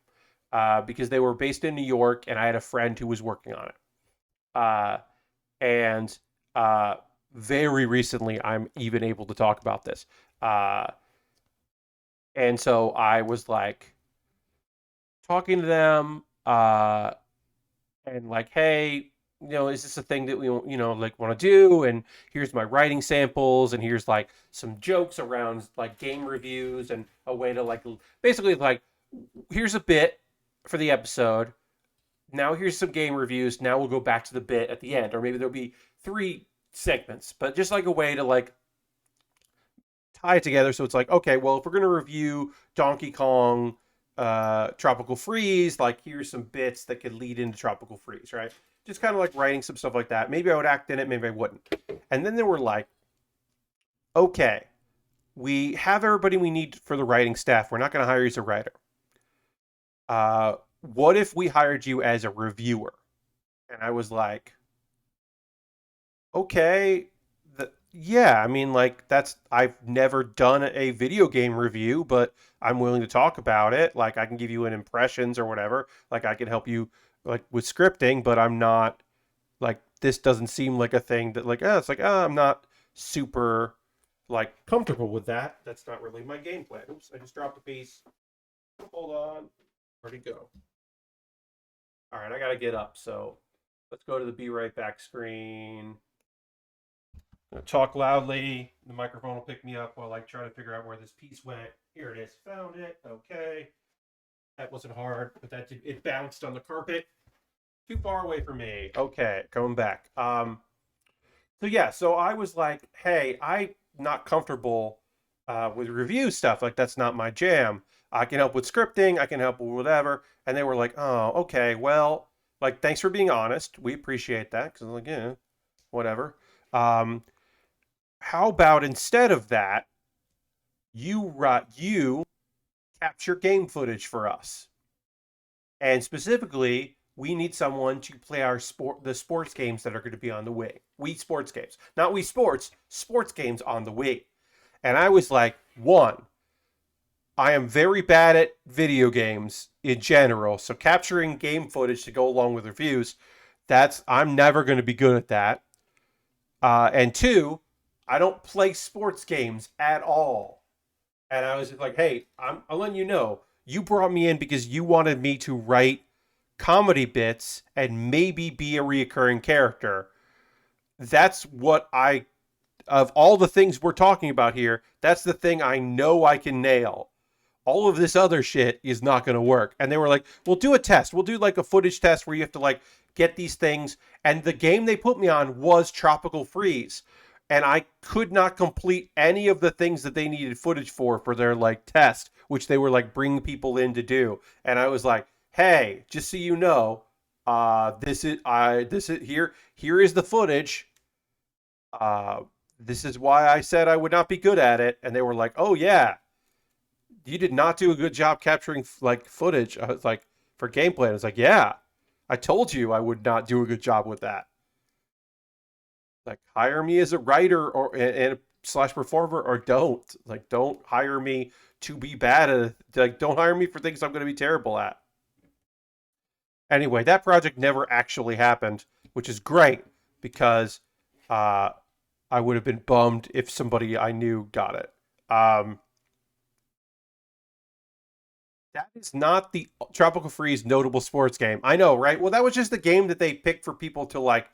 because they were based in New York, and I had a friend who was working on it. And very recently, I'm even able to talk about this. And so I was like talking to them and like, hey, is this a thing that we like want to do? And here's my writing samples, and here's like some jokes around like game reviews and a way to like basically like here's a bit for the episode. Now here's some game reviews. Now we'll go back to the bit at the end, or maybe there'll be 3 segments, but just like a way to like tie it together. So it's like, okay, well, if we're gonna review Donkey Kong Tropical Freeze, like here's some bits that could lead into Tropical Freeze, right? Just kind of like writing some stuff like that. Maybe I would act in it, maybe I wouldn't. And then they were like, okay, we have everybody we need for the writing staff. We're not going to hire you as a writer. What if we hired you as a reviewer? And I was like, okay, yeah, I mean, like, I've never done a video game review, but I'm willing to talk about it. Like, I can give you an impressions or whatever. Like, I can help you, like, with scripting, but I'm not, like, this doesn't seem like a thing that, like, it's like, I'm not super, like, comfortable with that. That's not really my game plan. Oops, I just dropped a piece. Hold on. Where'd it go? All right, I gotta get up, so let's go to the be right back screen. Talk loudly. The microphone will pick me up while I try to figure out where this piece went. Here it is. Found it. Okay. That wasn't hard, but it bounced on the carpet. Too far away from me. Okay, coming back. So yeah, so I was like, hey, I'm not comfortable with review stuff. Like, that's not my jam. I can help with scripting. I can help with whatever. And they were like, oh, okay, well, like, thanks for being honest. We appreciate that. Because I'm like, yeah, whatever. How about instead of that, you capture game footage for us? And specifically, we need someone to play the sports games that are going to be on the Wii. Wii sports games. Not Wii Sports, sports games on the Wii. And I was like, one, I am very bad at video games in general, so capturing game footage to go along with reviews, I'm never going to be good at that. And two, I don't play sports games at all. And I was like, hey, I'm letting you know, you brought me in because you wanted me to write comedy bits and maybe be a reoccurring character. That's of all the things we're talking about here, that's the thing I know I can nail. All of this other shit is not going to work. And they were like, we'll do a test. We'll do like a footage test where you have to like get these things. And the game they put me on was Tropical Freeze. And I could not complete any of the things that they needed footage for their like test, which they were like bringing people in to do. And I was like, hey, just so you know, this is here is the footage. This is why I said I would not be good at it. And they were like, oh yeah, you did not do a good job capturing like footage. I was like, for gameplay. I was like, yeah, I told you I would not do a good job with that. Like, hire me as a writer and slash performer, or don't. Like, don't hire me to be bad at it. Like, don't hire me for things I'm going to be terrible at. Anyway, that project never actually happened, which is great because I would have been bummed if somebody I knew got it. That is not the Tropical Freeze notable sports game. I know, right? Well, that was just the game that they picked for people to like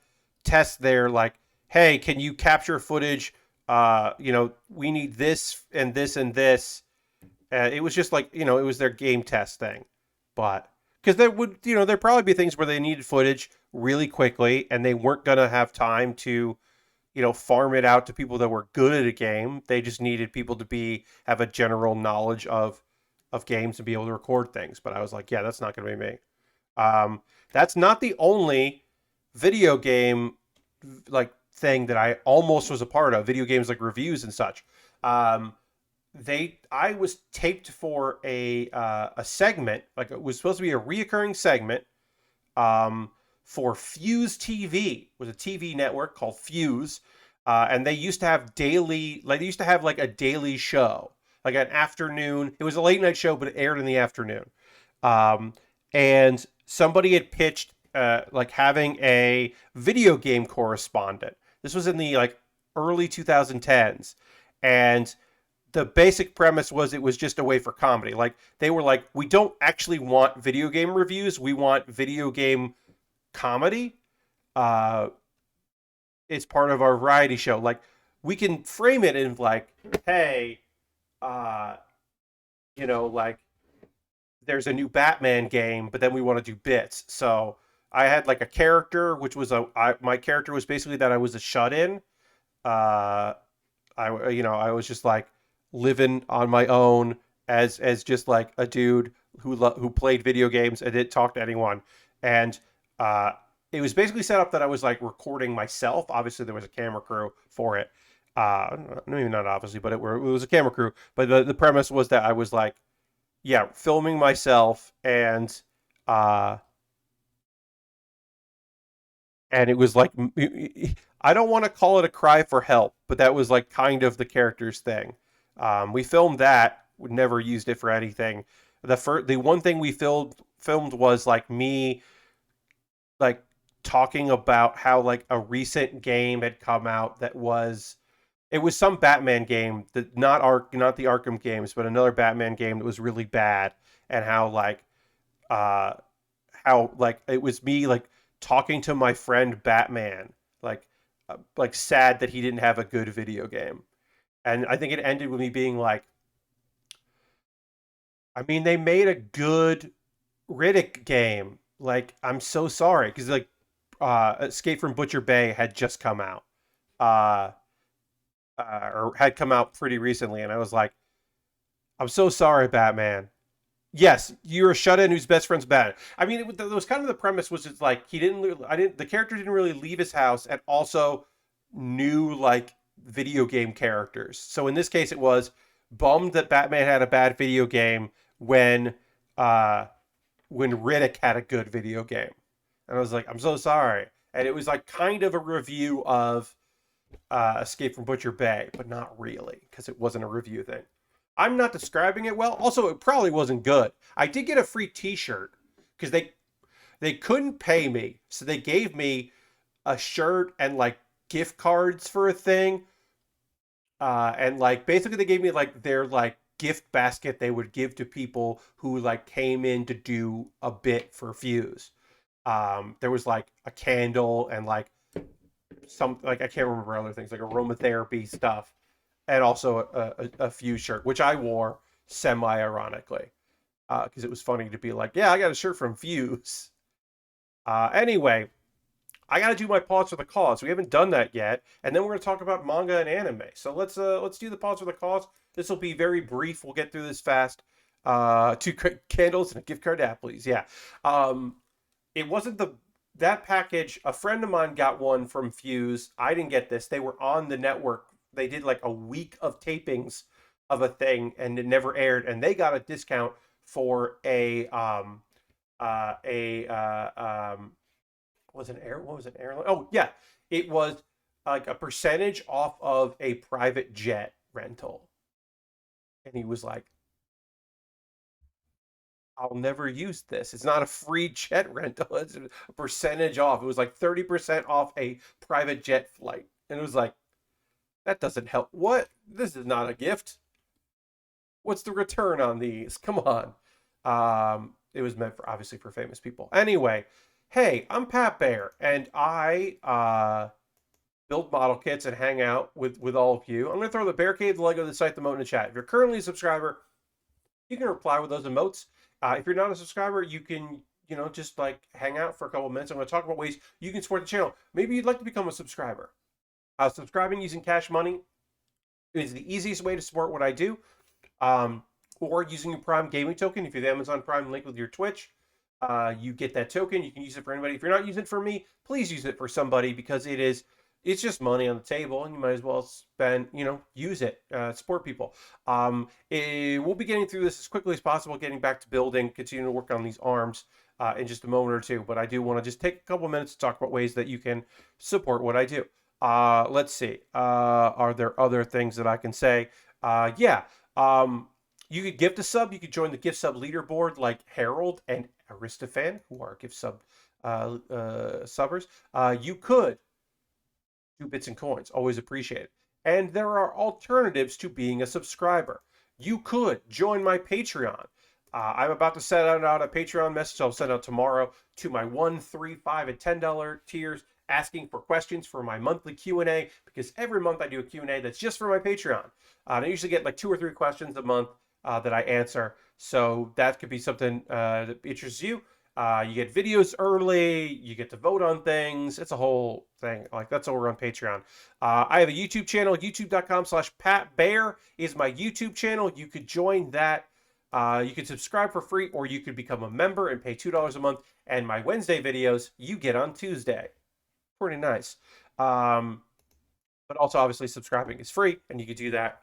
test their like, hey, can you capture footage? We need this and this and this. It was just like, it was their game test thing. But because there'd probably be things where they needed footage really quickly and they weren't going to have time to, farm it out to people that were good at a game. They just needed people to have a general knowledge of games and be able to record things. But I was like, yeah, that's not going to be me. That's not the only video game like thing that I almost was a part of. Video games like reviews and such. I was taped for a segment, like it was supposed to be a reoccurring segment, for Fuse TV. It was a TV network called Fuse, and they used to have like a daily show, like an afternoon. It was a late night show, but it aired in the afternoon. And somebody had pitched like having a video game correspondent. This was in the like early 2010s, and the basic premise was it was just a way for comedy. Like, they were like, we don't actually want video game reviews. We want video game comedy. It's part of our variety show. Like, we can frame it in like, hey, like, there's a new Batman game, but then we want to do bits. So I had like a character, which was my character was basically that I was a shut-in. I was just like living on my own as just like a dude who played video games and didn't talk to anyone. And it was basically set up that I was like recording myself. Obviously there was a camera crew for it. Maybe not obviously, but it was a camera crew. But the premise was that I was like, yeah, filming myself, uh, and it was like, I don't want to call it a cry for help, but that was like kind of the character's thing. We filmed that, we never used it for anything. The one thing we filmed was like me like talking about how like a recent game had come out that was, it was some Batman game that not the Arkham games, but another Batman game that was really bad, and uh how like it was me like talking to my friend Batman, like sad that he didn't have a good video game. And I think it ended with me being like, I mean, they made a good Riddick game. Like, I'm so sorry because like Escape from Butcher Bay had just come out. Uh, or had come out pretty recently, and I was like, I'm so sorry, Batman. Yes, you're a shut-in whose best friend's bad. I mean, it was kind of the premise was it's like he didn't. I didn't. The character didn't really leave his house, and also knew like video game characters. So in this case, it was bummed that Batman had a bad video game uh when Riddick had a good video game, and I was like, I'm so sorry. And it was like kind of a review of Escape from Butcher Bay, but not really because it wasn't a review thing. I'm not describing it well. Also, it probably wasn't good. I did get a free T-shirt because they couldn't pay me, so they gave me a shirt and like gift cards for a thing. And like basically they gave me like their like gift basket they would give to people who like came in to do a bit for Fuse. There was like a candle and like some like I can't remember other things like aromatherapy stuff, and also a Fuse shirt, which I wore semi ironically because it was funny to be like, yeah, I got a shirt from Fuse. Anyway, I got to do my pause for the cause. We haven't done that yet, and then we're going to talk about manga and anime. So let's do the pause for the cause. This will be very brief. We'll get through this fast. Two candles and a gift card to Applebee's. Yeah. Um, it wasn't the that package. A friend of mine got one from Fuse. I didn't get this. They were on the network. They did like a week of tapings of a thing, and it never aired. And they got a discount for a was an air what was an airline? Oh yeah, it was like a percentage off of a private jet rental. And he was like, I'll never use this. It's not a free jet rental. It's a percentage off. It was like 30% off a private jet flight. And it was like, that doesn't help. What? This is not a gift. What's the return on these? Come on. It was meant for obviously for famous people. Anyway, hey, I'm Pat Bear, and I build model kits and hang out with all of you. I'm going to throw the Bear Cave, the Lego, the site, the emote in the chat. If you're currently a subscriber, you can reply with those emotes. If you're not a subscriber, you can, just like hang out for a couple of minutes. I'm going to talk about ways you can support the channel. Maybe you'd like to become a subscriber. Subscribing using Cash Money is the easiest way to support what I do. Or using your Prime Gaming token. If you have Amazon Prime link with your Twitch, you get that token. You can use it for anybody. If you're not using it for me, please use it for somebody because it's just money on the table, and you might as well spend, use it, support people. We'll be getting through this as quickly as possible, getting back to building, continuing to work on these arms in just a moment or two. But I do want to just take a couple minutes to talk about ways that you can support what I do. Let's see. Are there other things that I can say? Yeah. You could gift a sub. You could join the gift sub leaderboard like Harold and Aristophan, who are gift sub subbers. You could 2 bits and coins. Always appreciate it. And there are alternatives to being a subscriber. You could join my Patreon. I'm about to send out a Patreon message I'll send out tomorrow to my $1, $3, $5, and $10 tiers asking for questions for my monthly Q&A because every month I do a Q&A that's just for my Patreon. I usually get like 2 or 3 questions a month that I answer. So that could be something that interests you. You get videos early, you get to vote on things. It's a whole thing. Like that's over on Patreon. I have a YouTube channel, youtube.com/PatBear is my YouTube channel. You could join that. You could subscribe for free, or you could become a member and pay $2 a month. And my Wednesday videos you get on Tuesday. Pretty nice. but also obviously subscribing is free, and you can do that.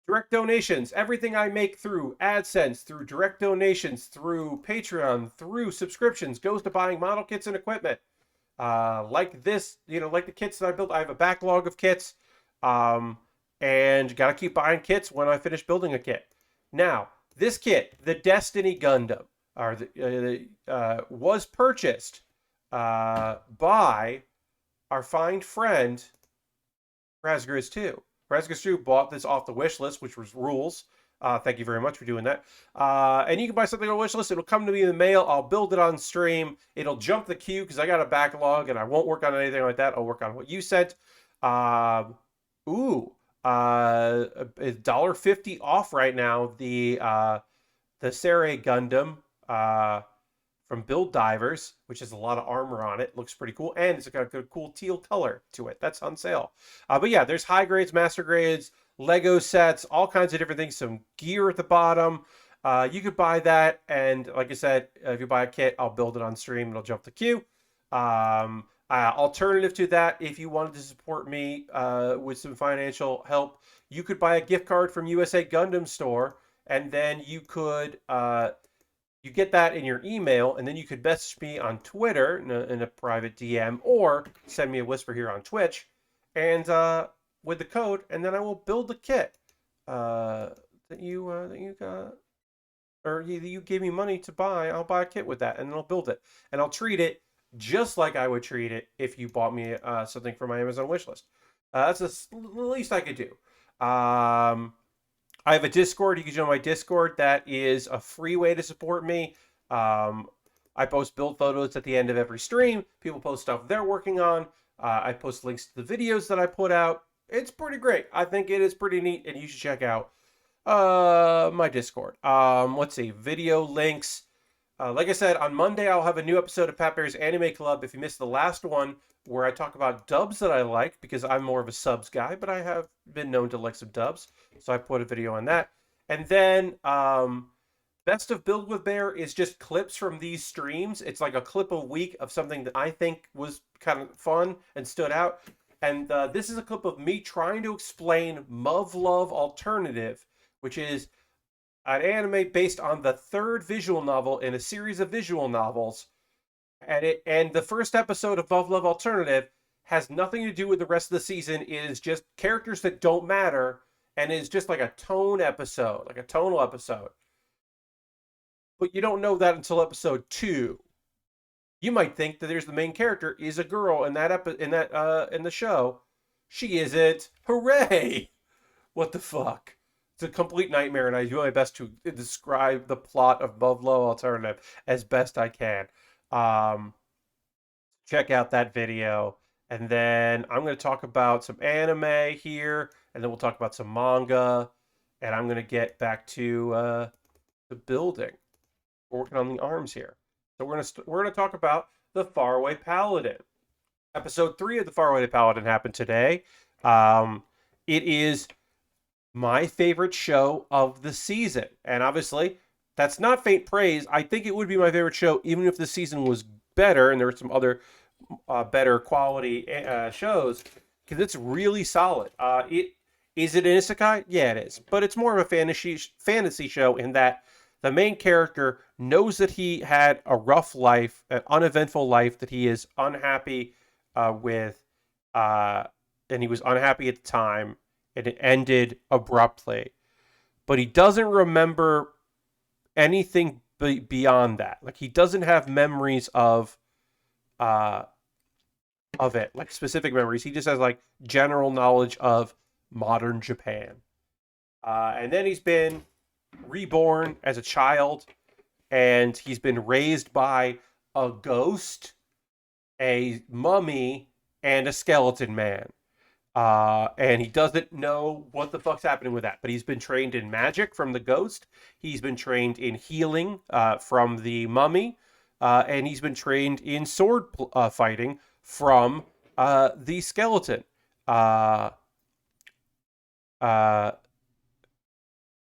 Direct donations, everything I make through AdSense, through direct donations, through Patreon, through subscriptions goes to buying model kits and equipment. Like this, like the kits that I built. I have a backlog of kits, and gotta keep buying kits when I finish building a kit. Now, this kit, the Destiny Gundam, was purchased by our fine friend Razgriz 2. Razgriz 2 bought this off the wish list, which was rules. Thank you very much for doing that. And you can buy something on wish list. It'll come to me in the mail. I'll build it on stream. It'll jump the queue because I got a backlog and I won't work on anything like that. I'll work on what you sent. $1.50 off right now. The Faraway Gundam from Build Divers, which has a lot of armor on it. Looks pretty cool. And it's got a cool teal color to it. That's on sale. But yeah, there's high grades, master grades, Lego sets, all kinds of different things. Some gear at the bottom. You could buy that. And like I said, if you buy a kit, I'll build it on stream. It'll jump the queue. Alternative to that, if you wanted to support me with some financial help, you could buy a gift card from USA Gundam Store. And then you could... you get that in your email, and then you could message me on Twitter in a private DM, or send me a whisper here on Twitch, and with the code, and then I will build the kit that you got, or you gave me money to buy. I'll buy a kit with that, and then I'll build it, and I'll treat it just like I would treat it if you bought me something from my Amazon wishlist. That's the least I could do. I have a Discord. You can join my Discord. That is a free way to support me. I post build photos at the end of every stream. People post stuff they're working on. I post links to the videos that I put out. It's pretty great. I think it is pretty neat, and you should check out my Discord. Let's see. Video links. Like I said, on Monday, I'll have a new episode of Pat Bear's Anime Club. If you missed the last one, where I talk about dubs that I like, because I'm more of a subs guy, but I have been known to like some dubs, so I put a video on that. And then Best of Build with Baer is just clips from these streams. It's like a clip a week of something that I think was kind of fun and stood out. And this is a clip of me trying to explain Muv-Luv Alternative, which is an anime based on the third visual novel in a series of visual novels. And the first episode of Muv-Luv Alternative has nothing to do with the rest of the season. It is just characters that don't matter, and is just like a tone episode, like a tonal episode. But you don't know that until episode 2. You might think that there's the main character is a girl in the show. She isn't. Hooray! What the fuck? It's a complete nightmare, and I do my best to describe the plot of Muv-Luv Alternative as best I can. Check out that video, and then I'm going to talk about some anime here, and then we'll talk about some manga, and I'm going to get back to the building. We're working on the arms here, so we're going to talk about the Faraway Paladin. Episode 3 of the Faraway Paladin happened today. It is my favorite show of the season, and obviously that's not faint praise. I think it would be my favorite show even if the season was better and there were some other better quality shows, because it's really solid. Is it an isekai? Yeah, it is, but it's more of a fantasy show in that the main character knows that he had a rough life, an uneventful life that he is unhappy with, and he was unhappy at the time, and it ended abruptly. But he doesn't remember anything beyond that. Like, he doesn't have memories of it, like specific memories. He just has like general knowledge of modern Japan. And then he's been reborn as a child, and he's been raised by a ghost, a mummy, and a skeleton man. And he doesn't know what the fuck's happening with that, but he's been trained in magic from the ghost. He's been trained in healing from the mummy, and he's been trained in sword fighting from the skeleton.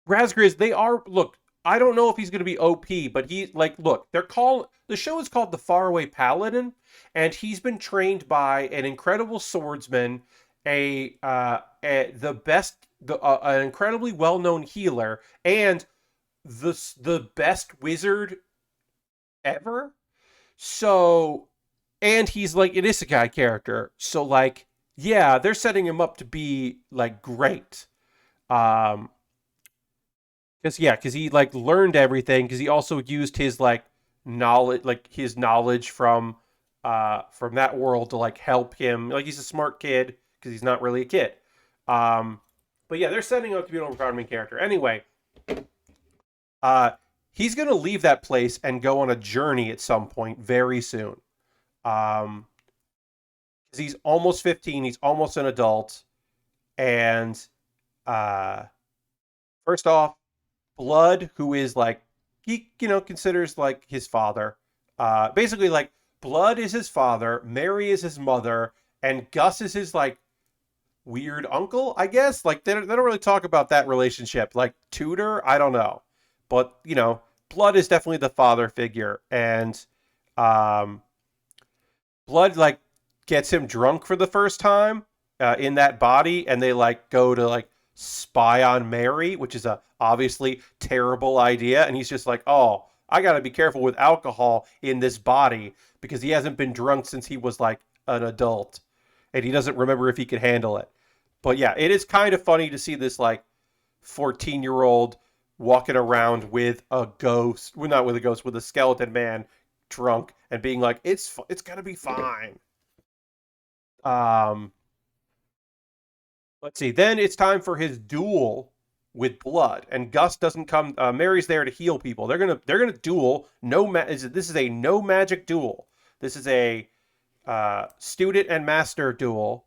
Razgriz, they are, look, I don't know if he's going to be OP, but look, the show is called The Faraway Paladin, and he's been trained by an incredible swordsman, an incredibly well-known healer, and the best wizard ever. So, and he's like an isekai character. So like, yeah, they're setting him up to be like great. Um, because he like learned everything. Because he also used his his knowledge from that world to like help him. Like he's a smart kid because he's not really a kid. Um, but yeah, they're setting up to be an overpowered character. Anyway, uh, he's gonna leave that place and go on a journey at some point very soon. Um, because he's almost 15, he's almost an adult, and uh, first off, Blood, who is like he considers like his father. Basically, like Blood is his father, Mary is his mother, and Gus is his like weird uncle, I guess. Like they don't really talk about that relationship. Like tutor, I don't know, but Blood is definitely the father figure, and um, Blood like gets him drunk for the first time in that body, and they like go to like spy on Mary, which is a obviously terrible idea. And he's just like, oh, I got to be careful with alcohol in this body because he hasn't been drunk since he was like an adult, and he doesn't remember if he could handle it. But yeah, it is kind of funny to see this like 14-year-old walking around with a ghost, well, not with a ghost, with a skeleton man drunk and being like, it's gonna be fine. Um, let's see. Then it's time for his duel with Blood, and Gus doesn't come. Mary's there to heal people. They're gonna duel. This is a no magic duel. This is a student and master duel.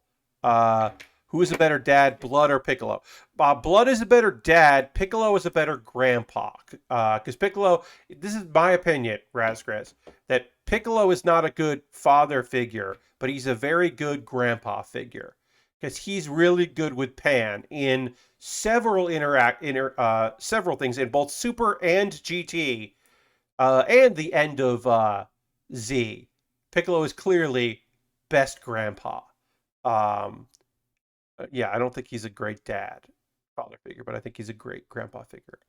Who is a better dad, Blood or Piccolo? Blood is a better dad. Piccolo is a better grandpa. Because Piccolo, this is my opinion, Razgriz, that Piccolo is not a good father figure, but he's a very good grandpa figure. Because he's really good with Pan in several several things in both Super and GT, and the end of Z. Piccolo is clearly best grandpa. Um, yeah, I don't think he's a great dad father figure, but I think he's a great grandpa figure.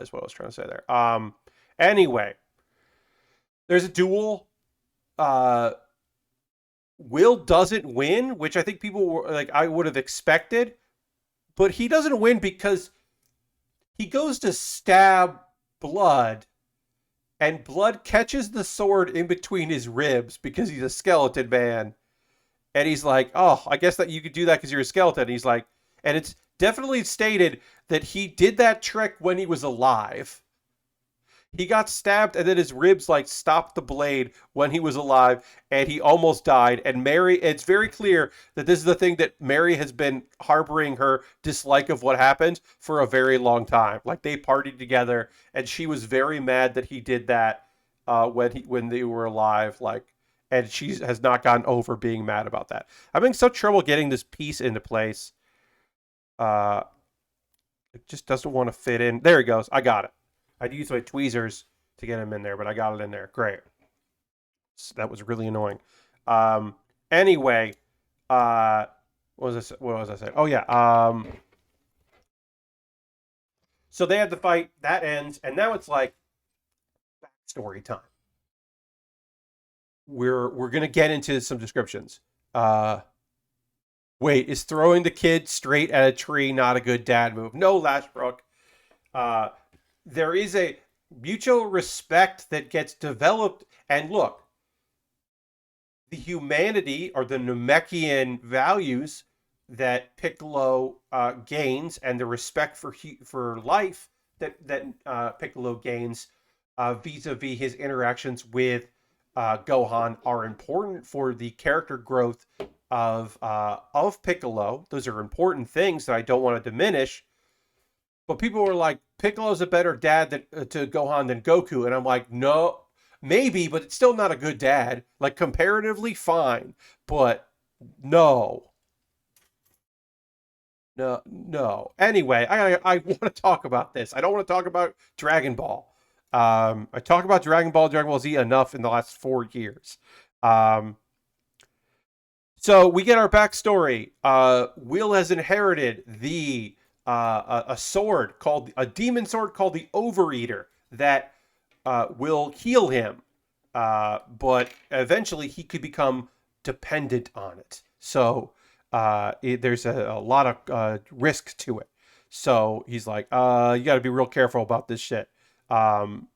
Is what I was trying to say there. Anyway, there's a duel. Will doesn't win, which I think people were like I would have expected, but he doesn't win because he goes to stab Blood, and Blood catches the sword in between his ribs because he's a skeleton man. And he's like, oh, I guess that you could do that because you're a skeleton. And he's like, and it's definitely stated that he did that trick when he was alive. He got stabbed and then his ribs like stopped the blade when he was alive and he almost died. And Mary, it's very clear that this is the thing that Mary has been harboring her dislike of what happened for a very long time. Like they partied together and she was very mad that he did that when they were alive. Like, and she has not gotten over being mad about that. I'm having such trouble getting this piece into place. It just doesn't want to fit in. There he goes. I got it. I'd use my tweezers to get him in there, but I got it in there. Great. So that was really annoying. Anyway, what was I saying? Oh yeah. So they had the fight. That ends, and now it's like backstory time. We're gonna get into some descriptions. Wait, is throwing the kid straight at a tree not a good dad move? No, Lashbrook. There is a mutual respect that gets developed. And look, the humanity or the Namekian values that Piccolo gains and the respect for life that Piccolo gains vis-a-vis his interactions with Gohan are important for the character growth of Piccolo. Those are important things that I don't want to diminish. But people were like, Piccolo's a better dad to Gohan than Goku. And I'm like, no, maybe, but it's still not a good dad. Like, comparatively fine, but no. No, no. Anyway, I want to talk about this. I don't want to talk about Dragon Ball. I talk about Dragon Ball Z enough in the last 4 years. Um, so we get our backstory. Will has inherited the a sword called a demon sword called the Overeater that will heal him, but eventually he could become dependent on it. So there's a lot of risk to it. So he's like, you got to be real careful about this shit. Um,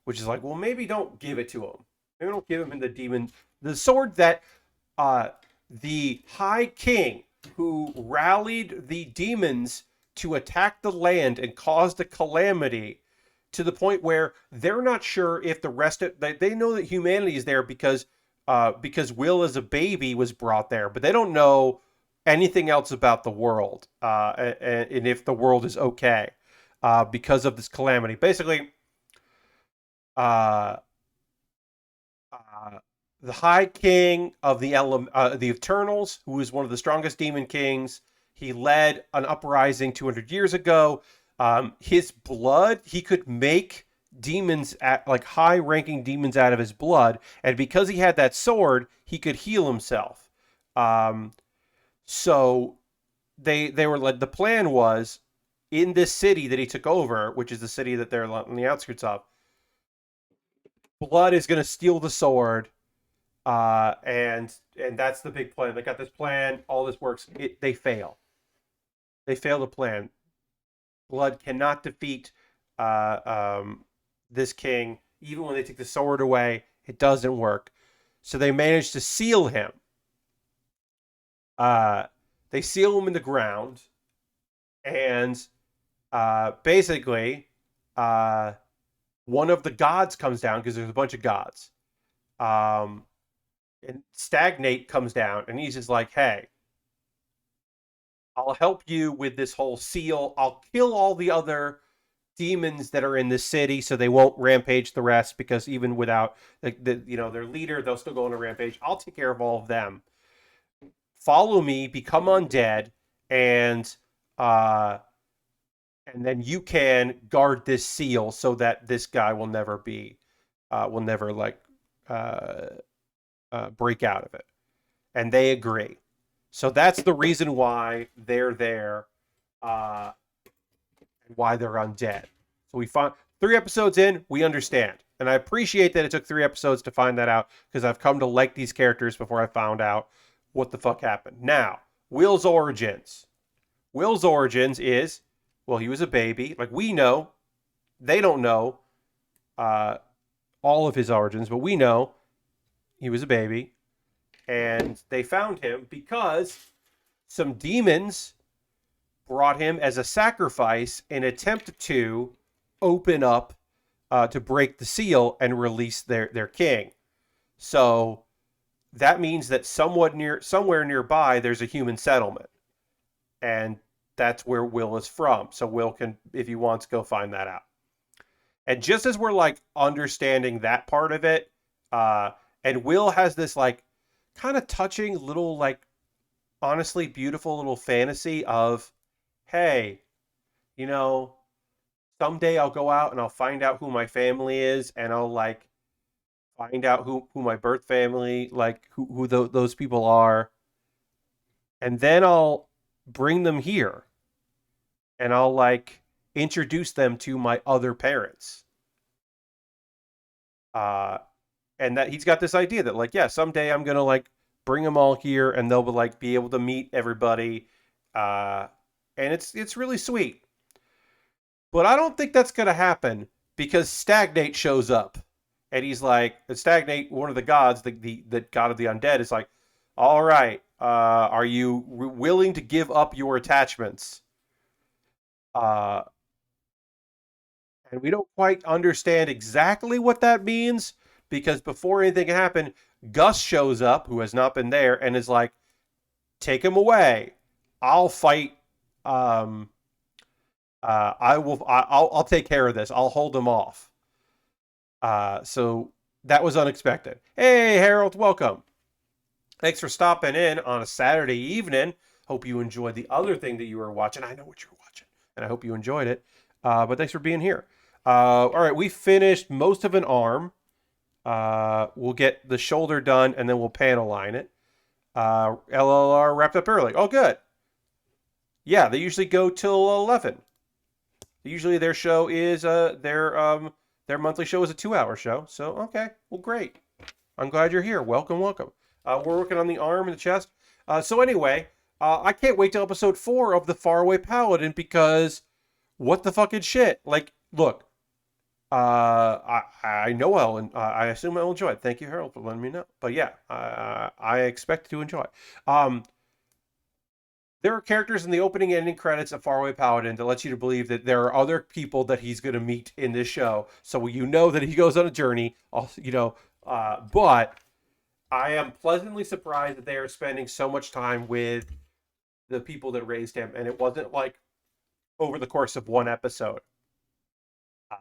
which is like, well, maybe don't give it to him. Maybe don't give him the sword that uh, the High King who rallied the demons to attack the land and caused a calamity to the point where they're not sure if the rest of they know that humanity is there because Will as a baby was brought there, but they don't know anything else about the world and if the world is okay because of this calamity. Basically, uh, uh, the High King of the Eternals, who is one of the strongest demon kings. He led an uprising 200 years ago. His blood, he could make demons at like high-ranking demons out of his blood, and because he had that sword, he could heal himself. Um, so they were like the plan was in this city that he took over, which is the city that they're on the outskirts of. Blood is going to steal the sword and that's the big plan. They got this plan. All this works. They fail. They fail the plan. Blood cannot defeat uh, um, this king. Even when they take the sword away, it doesn't work. So they manage to seal him. Uh, they seal him in the ground, and basically, uh, one of the gods comes down because there's a bunch of gods. Um, and Stagnate comes down, and he's just like, "Hey, I'll help you with this whole seal. I'll kill all the other demons that are in the city, so they won't rampage the rest. Because even without their leader, they'll still go on a rampage. I'll take care of all of them. Follow me, become undead, and uh, and then you can guard this seal so that this guy will never uh, break out of it." And they agree. So that's the reason why they're there, uh, and why they're undead. So we find 3 episodes in, we understand, and I appreciate that it took 3 episodes to find that out because I've come to like these characters before I found out what the fuck happened. Now, Will's origins. Will's origins is, well, he was a baby. Like we know, they don't know uh, all of his origins, but we know he was a baby, and they found him because some demons brought him as a sacrifice in attempt to open up to break the seal and release their king. So that means that somewhere nearby there's a human settlement, and that's where Will is from. So Will can, if he wants, go find that out. And just as we're like understanding that part of it, and Will has this like kind of touching little like honestly beautiful little fantasy of, hey, you know, someday I'll go out and I'll find out who my family is, and I'll like find out who my birth family, like those people are, and then I'll bring them here, and I'll like introduce them to my other parents. Uh, and that he's got this idea that like, yeah, someday I'm gonna like bring them all here, and they'll like be able to meet everybody, uh, and it's really sweet. But I don't think that's gonna happen because Stagnate shows up, and he's like, Stagnate, one of the gods, the god of the undead, is like, all right, are you willing to give up your attachments? Uh, and we don't quite understand exactly what that means because before anything can happen, Gus shows up, who has not been there, and is like, "Take him away. I'll fight. Um, I will. I'll take care of this. I'll hold him off." So that was unexpected. Hey, Harold, welcome. Thanks for stopping in on a Saturday evening. Hope you enjoyed the other thing that you were watching. I know what you were watching, and I hope you enjoyed it. But thanks for being here. All right, we finished most of an arm. We'll get the shoulder done, and then we'll panel line it. LLR wrapped up early. Oh, good. Yeah, they usually go till 11. Usually their show is their monthly show is a 2-hour show. So okay, well great. I'm glad you're here. Welcome, welcome. We're working on the arm and the chest. So anyway, I can't wait till episode 4 of the Faraway Paladin because what the fucking shit? Like, look, I know I assume I'll enjoy it. Thank you, Harold, for letting me know. But yeah, I expect to enjoy. There are characters in the opening and ending credits of Faraway Paladin that lets you to believe that there are other people that he's going to meet in this show. So you know that he goes on a journey, but I am pleasantly surprised that they are spending so much time with the people that raised him. And it wasn't like over the course of one episode.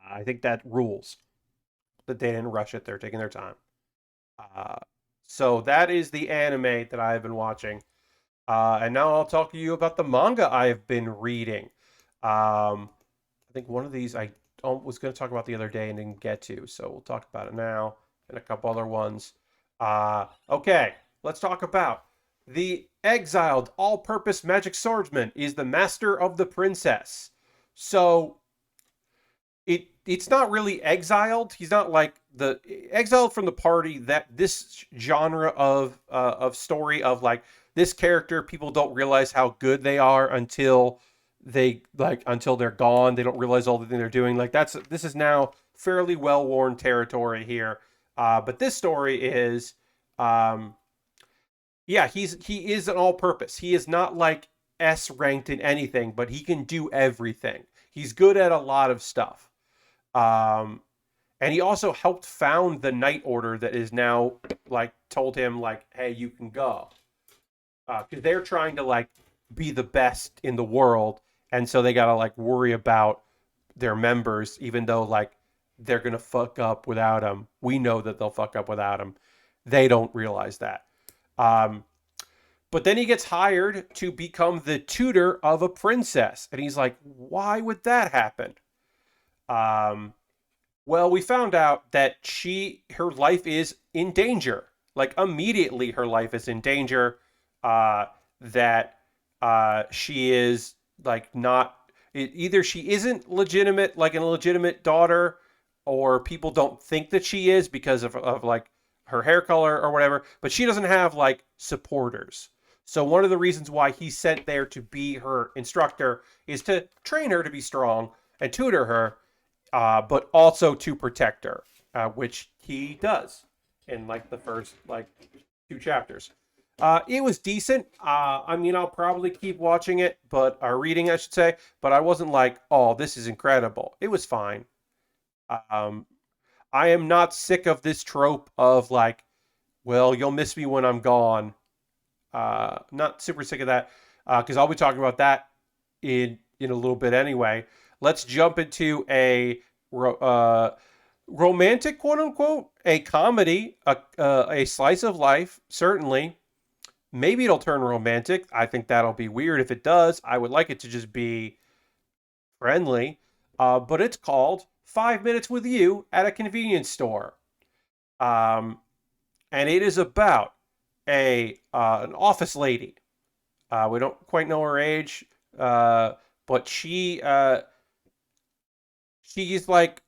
I think that rules that they didn't rush it. They're taking their time. So that is the anime that I've been watching. And now I'll talk to you about the manga I've been reading. I think one of these I was going to talk about the other day and didn't get to, so we'll talk about it now and a couple other ones. Okay, let's talk about the Exiled all-purpose magic swordsman is the master of the princess. So it's not really exiled. He's not like the exiled from the party. That this genre of story of like this character, people don't realize how good they are until they're gone. They don't realize all the thing they're doing. Like this is now fairly well-worn territory here. But this story is, he is an all-purpose. He is not like S ranked in anything, but he can do everything. He's good at a lot of stuff. And he also helped found the Night Order that is now like told him like, hey, you can go. Because they're trying to like be the best in the world, and so they gotta like worry about their members, even though like they're gonna fuck up without him. We know that they'll fuck up without him. They don't realize that. But then he gets hired to become the tutor of a princess, and he's like, why would that happen? Well, we found out that her life is in danger. Like immediately, her life is in danger. That she is like not either she isn't legitimate, like an illegitimate daughter, or people don't think that she is because of like her hair color or whatever, but she doesn't have like supporters. So one of the reasons why he's sent there to be her instructor is to train her to be strong and tutor her, but also to protect her, which he does in like the first like 2 chapters. It was decent. I mean, I'll probably keep watching it, reading, I should say. But I wasn't like, oh, this is incredible. It was fine. I am not sick of this trope of like, well, you'll miss me when I'm gone. Not super sick of that, because I'll be talking about that in a little bit anyway. Let's jump into a romantic, quote unquote, a comedy, a slice of life, certainly. Maybe it'll turn romantic. I think that'll be weird if it does. I would like it to just be friendly. But it's called 5 Minutes with You at a Convenience Store. And it is about an office lady. We don't quite know her age, but she's like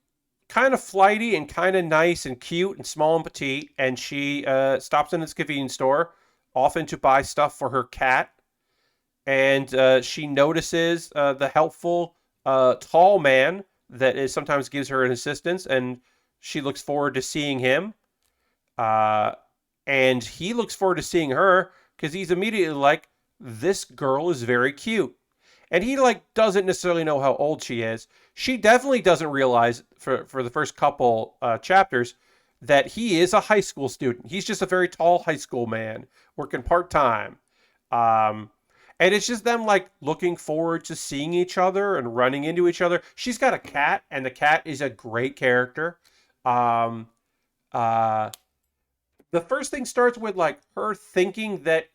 kind of flighty and kind of nice and cute and small and petite. And she stops in this convenience store, often to buy stuff for her cat. And she notices the helpful tall man that sometimes gives her an assistance, and she looks forward to seeing him. And he looks forward to seeing her because he's immediately like, this girl is very cute. And he like doesn't necessarily know how old she is. She definitely doesn't realize for the first couple chapters that he is a high school student. He's just a very tall high school man working part-time. And it's just them like looking forward to seeing each other and running into each other. She's got a cat, and the cat is a great character. The first thing starts with like her thinking that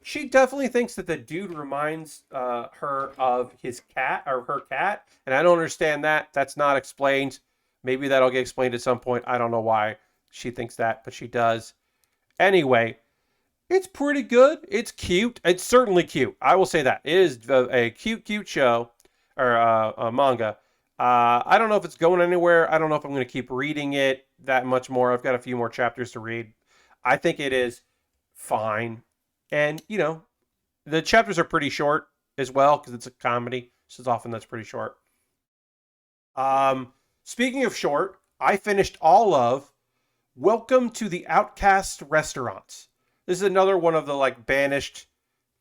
She definitely thinks that the dude reminds her of his cat or her cat, and I don't understand that. That's not explained. Maybe that'll get explained at some point. I don't know why she thinks that, but she does. Anyway, it's pretty good. It's cute. It's certainly cute. I will say that. It is a cute, cute show or a manga. I don't know if it's going anywhere. I don't know if I'm going to keep reading it that much more. I've got a few more chapters to read. I think it is fine. And, you know, the chapters are pretty short as well because it's a comedy. So often that's pretty short. Speaking of short, I finished all of Welcome to the Outcast Restaurants. This is another one of the like banished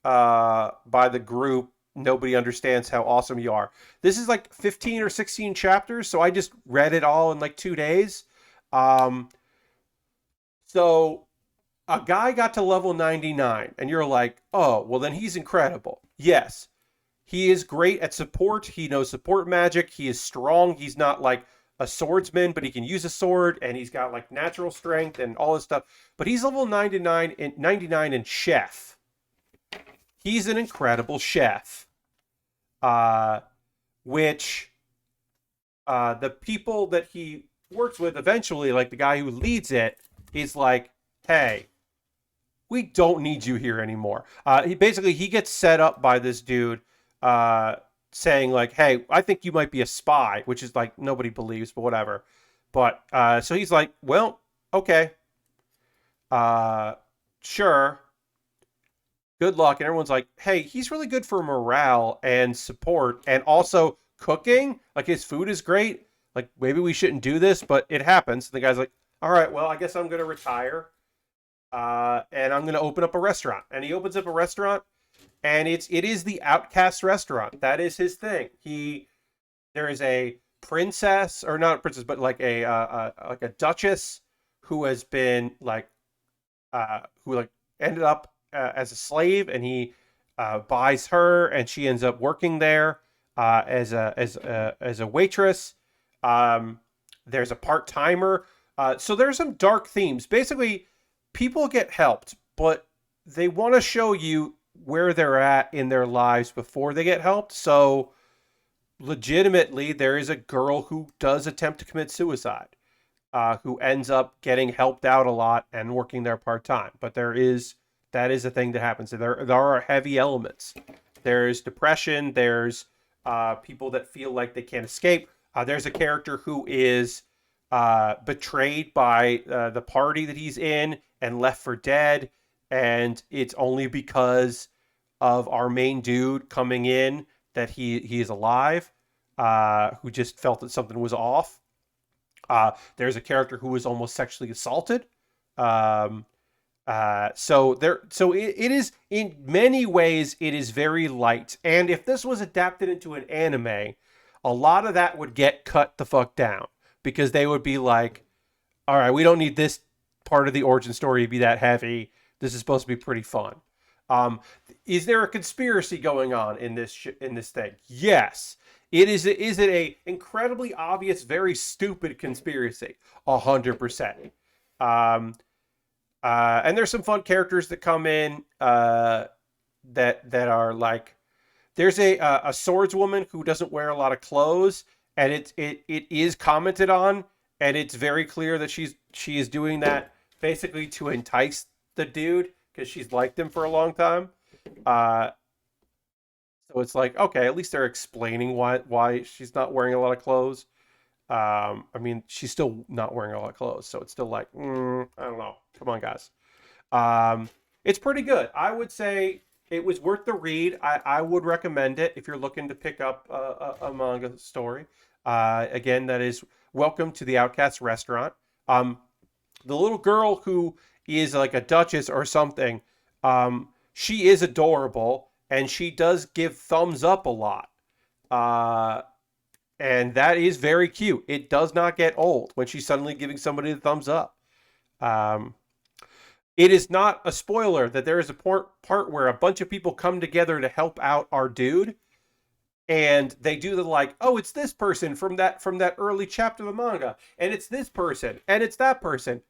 by the group. Nobody understands how awesome you are. This is like 15 or 16 chapters, so I just read it all in like 2 days. Um, so a guy got to level 99, and you're like, oh, well, then he's incredible. Yes, he is great at support. He knows support magic. He is strong. He's not like a swordsman, but he can use a sword, and he's got like natural strength and all this stuff. But he's level 99 in chef. He's an incredible chef. Which the people that he works with eventually, like the guy who leads it, is like, hey, we don't need you here anymore. He gets set up by this dude saying like, hey, I think you might be a spy, which is like nobody believes, but whatever. But so he's like, well, okay, sure, good luck. And everyone's like, hey, he's really good for morale and support and also cooking. Like his food is great. Like maybe we shouldn't do this, but it happens. And the guy's like, all right, well, I guess I'm going to retire. And I'm going to open up a restaurant. And he opens up a restaurant, and it is the Outcast restaurant. That is his thing. There is a princess, or not a princess, but like a duchess who has been like who like ended up as a slave, and he buys her, and she ends up working there as a waitress. There's a part timer. So there's some dark themes. Basically, people get helped, but they want to show you where they're at in their lives before they get helped. So legitimately, there is a girl who does attempt to commit suicide, who ends up getting helped out a lot and working there part-time. But that is a thing that happens. There are heavy elements. There's depression. There's people that feel like they can't escape. There's a character who is betrayed by the party that he's in and left for dead, and it's only because of our main dude coming in that he is alive, who just felt that something was off. There's a character who was almost sexually assaulted. So it is, in many ways, it is very light. And if this was adapted into an anime, a lot of that would get cut the fuck down, because they would be like, all right, we don't need this part of the origin story to be that heavy. This is supposed to be pretty fun. Is there a conspiracy going on in this thing? Yes. Is it a incredibly obvious, very stupid conspiracy? 100%. And there's some fun characters that come in that are like, there's a swordswoman who doesn't wear a lot of clothes, and it is commented on, and it's very clear that she is doing that basically to entice the dude, because she's liked him for a long time. So it's like, okay, at least they're explaining why she's not wearing a lot of clothes. I mean, she's still not wearing a lot of clothes, so it's still like, I don't know. Come on, guys. It's pretty good. I would say it was worth the read. I would recommend it if you're looking to pick up a manga story. Again, that is Welcome to the Outcast Restaurant. The little girl who is like a duchess or something, she is adorable, and she does give thumbs up a lot. And that is very cute. It does not get old when she's suddenly giving somebody the thumbs up. It is not a spoiler that there is a part where a bunch of people come together to help out our dude, and they do the like, oh, it's this person from that early chapter of the manga, and it's this person, and it's that person.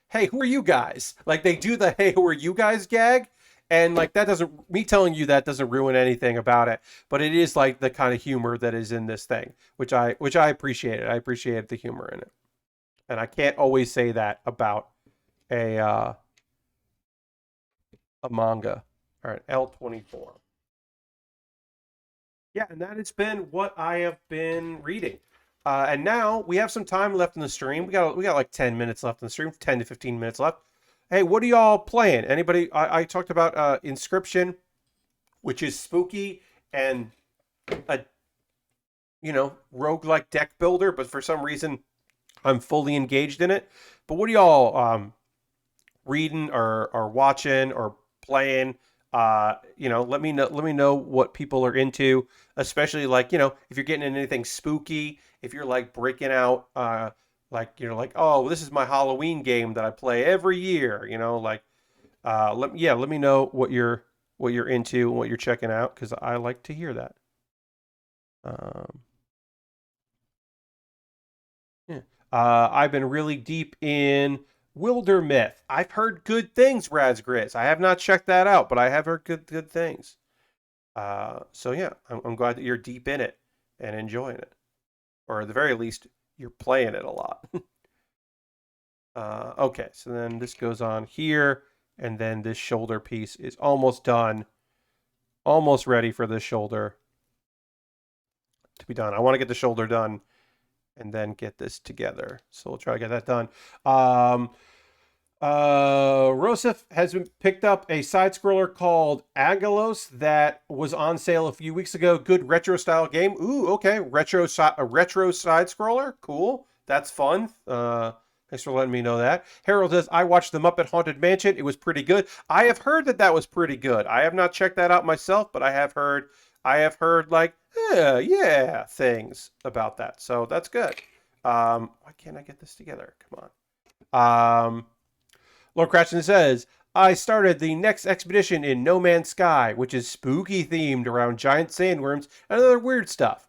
Hey, who are you guys? Like, they do the hey, who are you guys gag, And like that doesn't me telling you that doesn't ruin anything about it, but it is like the kind of humor that is in this thing, which I appreciated. I appreciated the humor in it, and I can't always say that about a uh, a manga. All right, L24. Yeah, and that has been what I have been reading. And now we have some time left in the stream. We got like 10 minutes left in the stream, 10 to 15 minutes left. Hey, what are y'all playing? Anybody? I talked about Inscription, which is spooky and a roguelike deck builder, but for some reason I'm fully engaged in it. But what are y'all reading or watching or playing? Let me know what people are into, especially like, if you're getting into anything spooky, if you're like breaking out like like, oh, this is my Halloween game that I play every year, like let me know what you're into and what you're checking out, because I like to hear that. Um, yeah. I've been really deep in Wilder Myth. I've heard good things, Razgriz. I have not checked that out, but I have heard good things. So yeah, I'm glad that you're deep in it and enjoying it, or at the very least, you're playing it a lot. Okay, so then this goes on here, and then this shoulder piece is almost done, almost ready for this shoulder to be done. I want to get the shoulder done and then get this together. So we'll try to get that done. Rosef has been picked up a side scroller called Agalos that was on sale a few weeks ago. Good retro style game. Ooh, okay, retro side scroller. Cool. That's fun. Thanks for letting me know that. Harold says, I watched the Muppet Haunted Mansion. It was pretty good. I have heard that was pretty good. I have not checked that out myself, but I have heard like, yeah, things about that. So that's good. Why can't I get this together? Come on. Lord Cratchit says, I started the next expedition in No Man's Sky, which is spooky themed around giant sandworms and other weird stuff.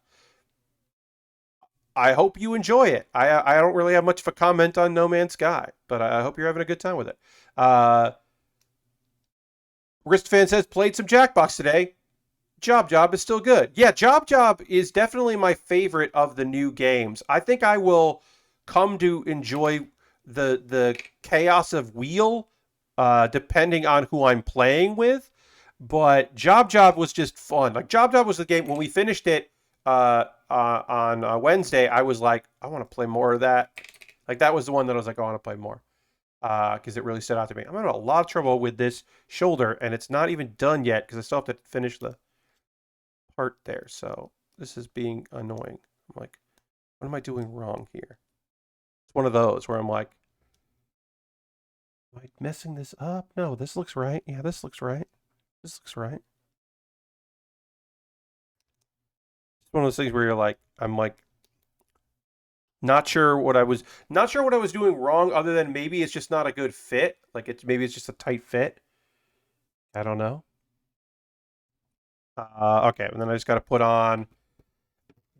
I hope you enjoy it. I don't really have much of a comment on No Man's Sky, but I hope you're having a good time with it. Wristfan says, played some Jackbox today. Job is still good. Yeah, Job is definitely my favorite of the new games. I think I will come to enjoy the chaos of Wheel, depending on who I'm playing with. But Job was just fun. Like Job was the game when we finished it on Wednesday. I was like, I want to play more of that. Like that was the one that I was like, I want to play more because it really stood out to me. I'm having a lot of trouble with this shoulder, and it's not even done yet because I still have to finish the part there. So this is being annoying. I'm like, what am I doing wrong here? It's one of those where I'm like, am I messing this up? No, this looks right. Yeah, this looks right. This looks right. It's one of those things where you're like, I'm like, not sure what I was doing wrong, other than maybe it's just not a good fit. Like maybe it's just a tight fit. I don't know. Okay, and then I just got to put on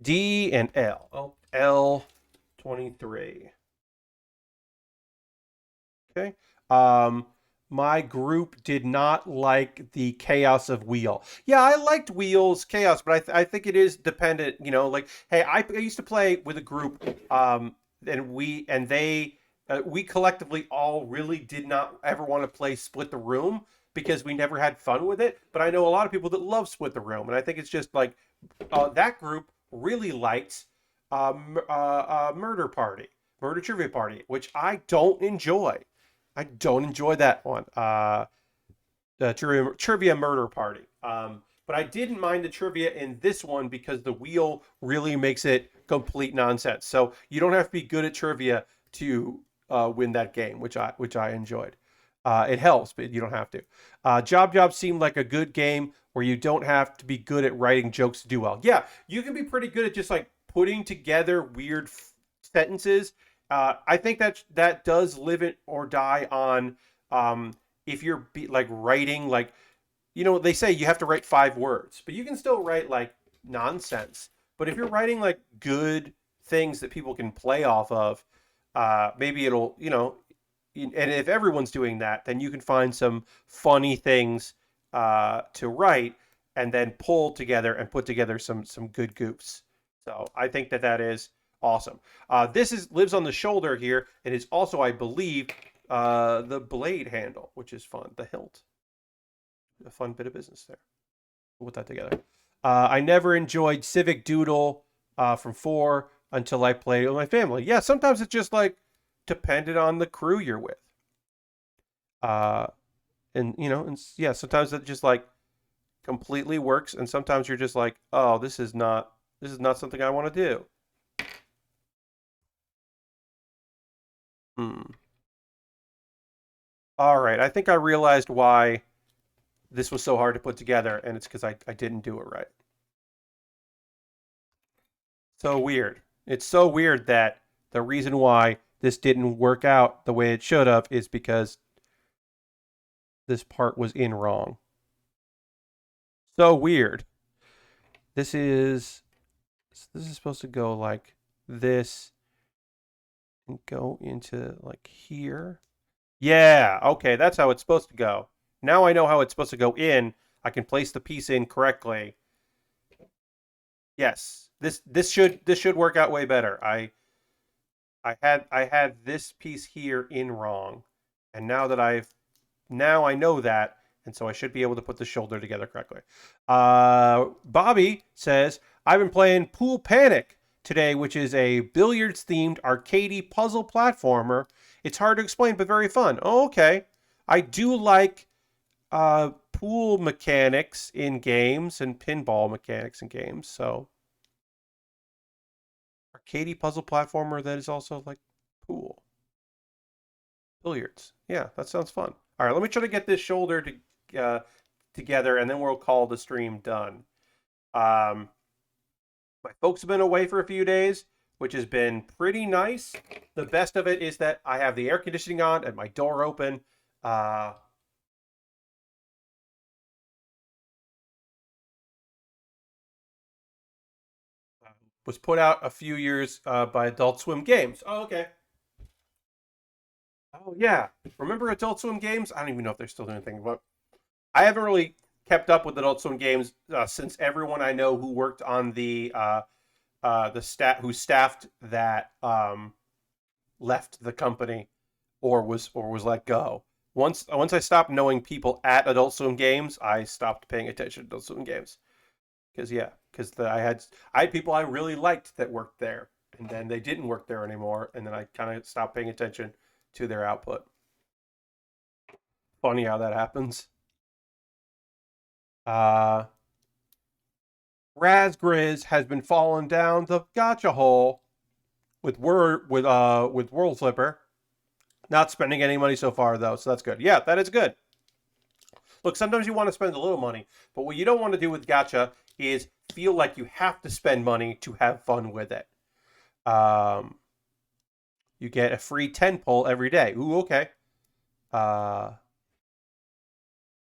D and L. Oh, L23. Okay. My group did not like the chaos of Wheel. Yeah, I liked Wheel's chaos, but I think it is dependent. Like, hey, I used to play with a group, and we collectively all really did not ever want to play Split the Room because we never had fun with it. But I know a lot of people that love Split the Room, and I think it's just like that group really liked Murder Party, Murder Trivia Party, which I don't enjoy. I don't enjoy that one. The trivia murder party. But I didn't mind the trivia in this one because the wheel really makes it complete nonsense. So you don't have to be good at trivia to win that game, which I enjoyed. It helps, but you don't have to. Job seemed like a good game where you don't have to be good at writing jokes to do well. Yeah, you can be pretty good at just like putting together weird sentences. I think that does live it or die on if you're like writing like they say you have to write 5 words, but you can still write like nonsense. But if you're writing like good things that people can play off of, maybe it'll and if everyone's doing that, then you can find some funny things to write and then pull together and put together some good goofs. So I think that is awesome. This lives on the shoulder here, and is also, I believe, the blade handle, which is fun. The hilt, a fun bit of business there. We'll put that together. I never enjoyed Civic Doodle from 4 until I played it with my family. Yeah, sometimes it's just like depended on the crew you're with. And yeah, sometimes it just like completely works, and sometimes you're just like, oh, this is not something I want to do. All right, I think I realized why this was so hard to put together, and it's because I didn't do it right. So weird. It's so weird that the reason why this didn't work out the way it should have is because this part was in wrong. So weird. This is supposed to go like this and go into like here. Yeah, okay, that's how it's supposed to go. Now I know how it's supposed to go in. I can place the piece in correctly. Yes. This should work out way better. I had this piece here in wrong. And now I know that, and so I should be able to put the shoulder together correctly. Bobby says, I've been playing Pool Panic today, which is a billiards-themed arcadey puzzle platformer. It's hard to explain, but very fun. Oh, okay. I do like pool mechanics in games and pinball mechanics in games, so arcadey puzzle platformer that is also like pool. Billiards. Yeah, that sounds fun. All right, let me try to get this shoulder together, and then we'll call the stream done. My folks have been away for a few days, which has been pretty nice. The best of it is that I have the air conditioning on and my door open. Was put out a few years by Adult Swim Games. Oh, okay. Oh, yeah. Remember Adult Swim Games? I don't even know if they're still doing anything, but I haven't really kept up with Adult Swim Games since everyone I know who worked on the who staffed that left the company or was let go. Once I stopped knowing people at Adult Swim Games, I stopped paying attention to Adult Swim Games. Because I had people I really liked that worked there, and then they didn't work there anymore, and then I kind of stopped paying attention to their output. Funny how that happens. Razgriz has been falling down the gotcha hole with World Flipper. Not spending any money so far though, so that's good. Yeah, that is good. Look, sometimes you want to spend a little money, but what you don't want to do with gacha is feel like you have to spend money to have fun with it. You get a free 10 pull every day. Ooh, okay.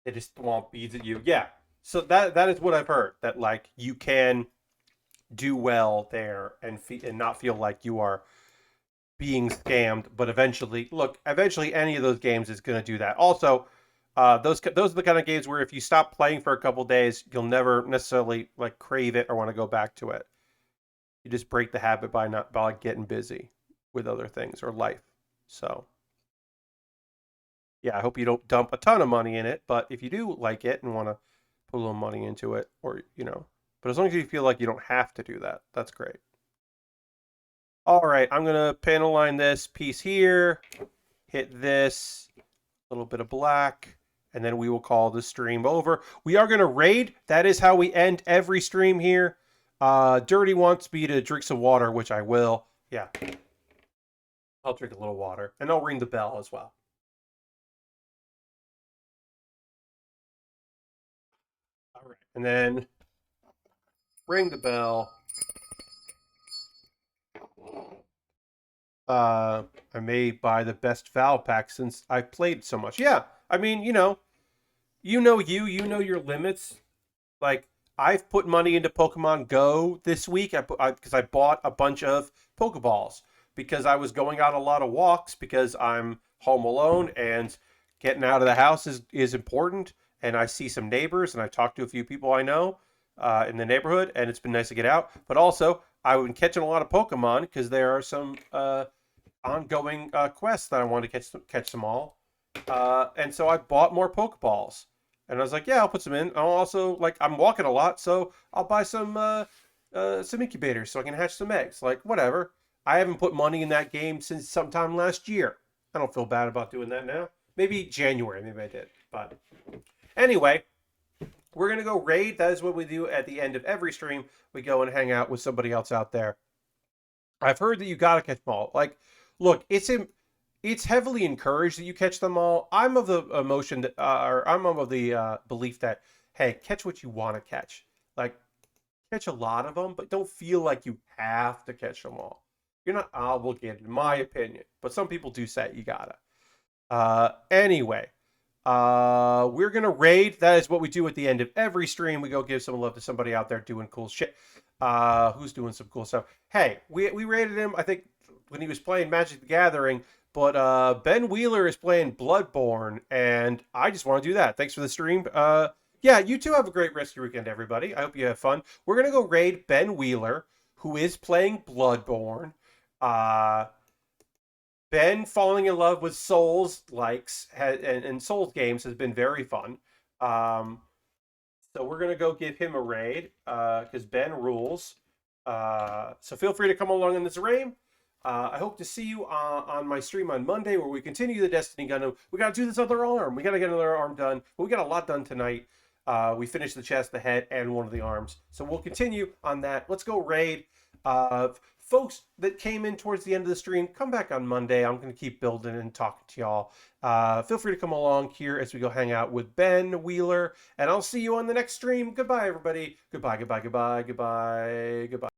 They just want beads at you. Yeah. So that is what I've heard. That like you can do well there and not feel like you are being scammed. But eventually any of those games is going to do that. Also, those are the kind of games where if you stop playing for a couple days, you'll never necessarily like crave it or want to go back to it. You just break the habit by getting busy with other things or life. So yeah, I hope you don't dump a ton of money in it, but if you do like it and want to put a little money into it, or but as long as you feel like you don't have to do that, that's great. All right, I'm gonna panel line this piece here, hit this, a little bit of black, and then we will call the stream over. We are gonna raid. That is how we end every stream here. Dirty wants me to drink some water, which I will. Yeah, I'll drink a little water, and I'll ring the bell as well. All right, and then ring the bell. I may buy the best Val pack since I played so much. Yeah, I mean, you know your limits. Like I've put money into Pokemon Go this week because I bought a bunch of Pokeballs because I was going on a lot of walks because I'm home alone and getting out of the house is important. and I see some neighbors, and I talked to a few people I know in the neighborhood, and it's been nice to get out. But also, I've been catching a lot of Pokemon because there are some ongoing quests that I want to catch them all. And so I bought more Pokeballs. And I was like, yeah, I'll put some in. I'll also, like, I'm walking a lot, so I'll buy some incubators so I can hatch some eggs. Like, whatever. I haven't put money in that game since sometime last year. I don't feel bad about doing that now. Maybe January, maybe I did. But anyway, we're going to go raid. That is what we do at the end of every stream. We go and hang out with somebody else out there. I've heard that you got to catch them all. Like, look, it's heavily encouraged that you catch them all. I'm of the emotion that, or I'm of the belief that, hey, catch what you want to catch. Like, catch a lot of them, but don't feel like you have to catch them all. You're not obligated, in my opinion. But some people do say you gotta. Anyway, we're gonna raid. That is what we do at the end of every stream. We go give some love to somebody out there doing cool shit. Who's doing some cool stuff? Hey, we raided him, I think, when he was playing Magic the Gathering. But Ben Wheeler is playing Bloodborne, and I just want to do that. Thanks for the stream. Yeah, you two have a great rest of your weekend, everybody. I hope you have fun. We're going to go raid Ben Wheeler, who is playing Bloodborne. Ben falling in love with Souls likes and Souls games has been very fun. So we're going to go give him a raid because Ben rules. So feel free to come along in this raid. I hope to see you on my stream on Monday where we continue the Destiny Gundam. We got to do this other arm. We got to get another arm done. But we got a lot done tonight. We finished the chest, the head, and one of the arms. So we'll continue on that. Let's go raid. Folks that came in towards the end of the stream, come back on Monday. I'm going to keep building and talking to y'all. Feel free to come along here as we go hang out with Ben Wheeler. And I'll see you on the next stream. Goodbye, everybody. Goodbye, goodbye, goodbye, goodbye, goodbye.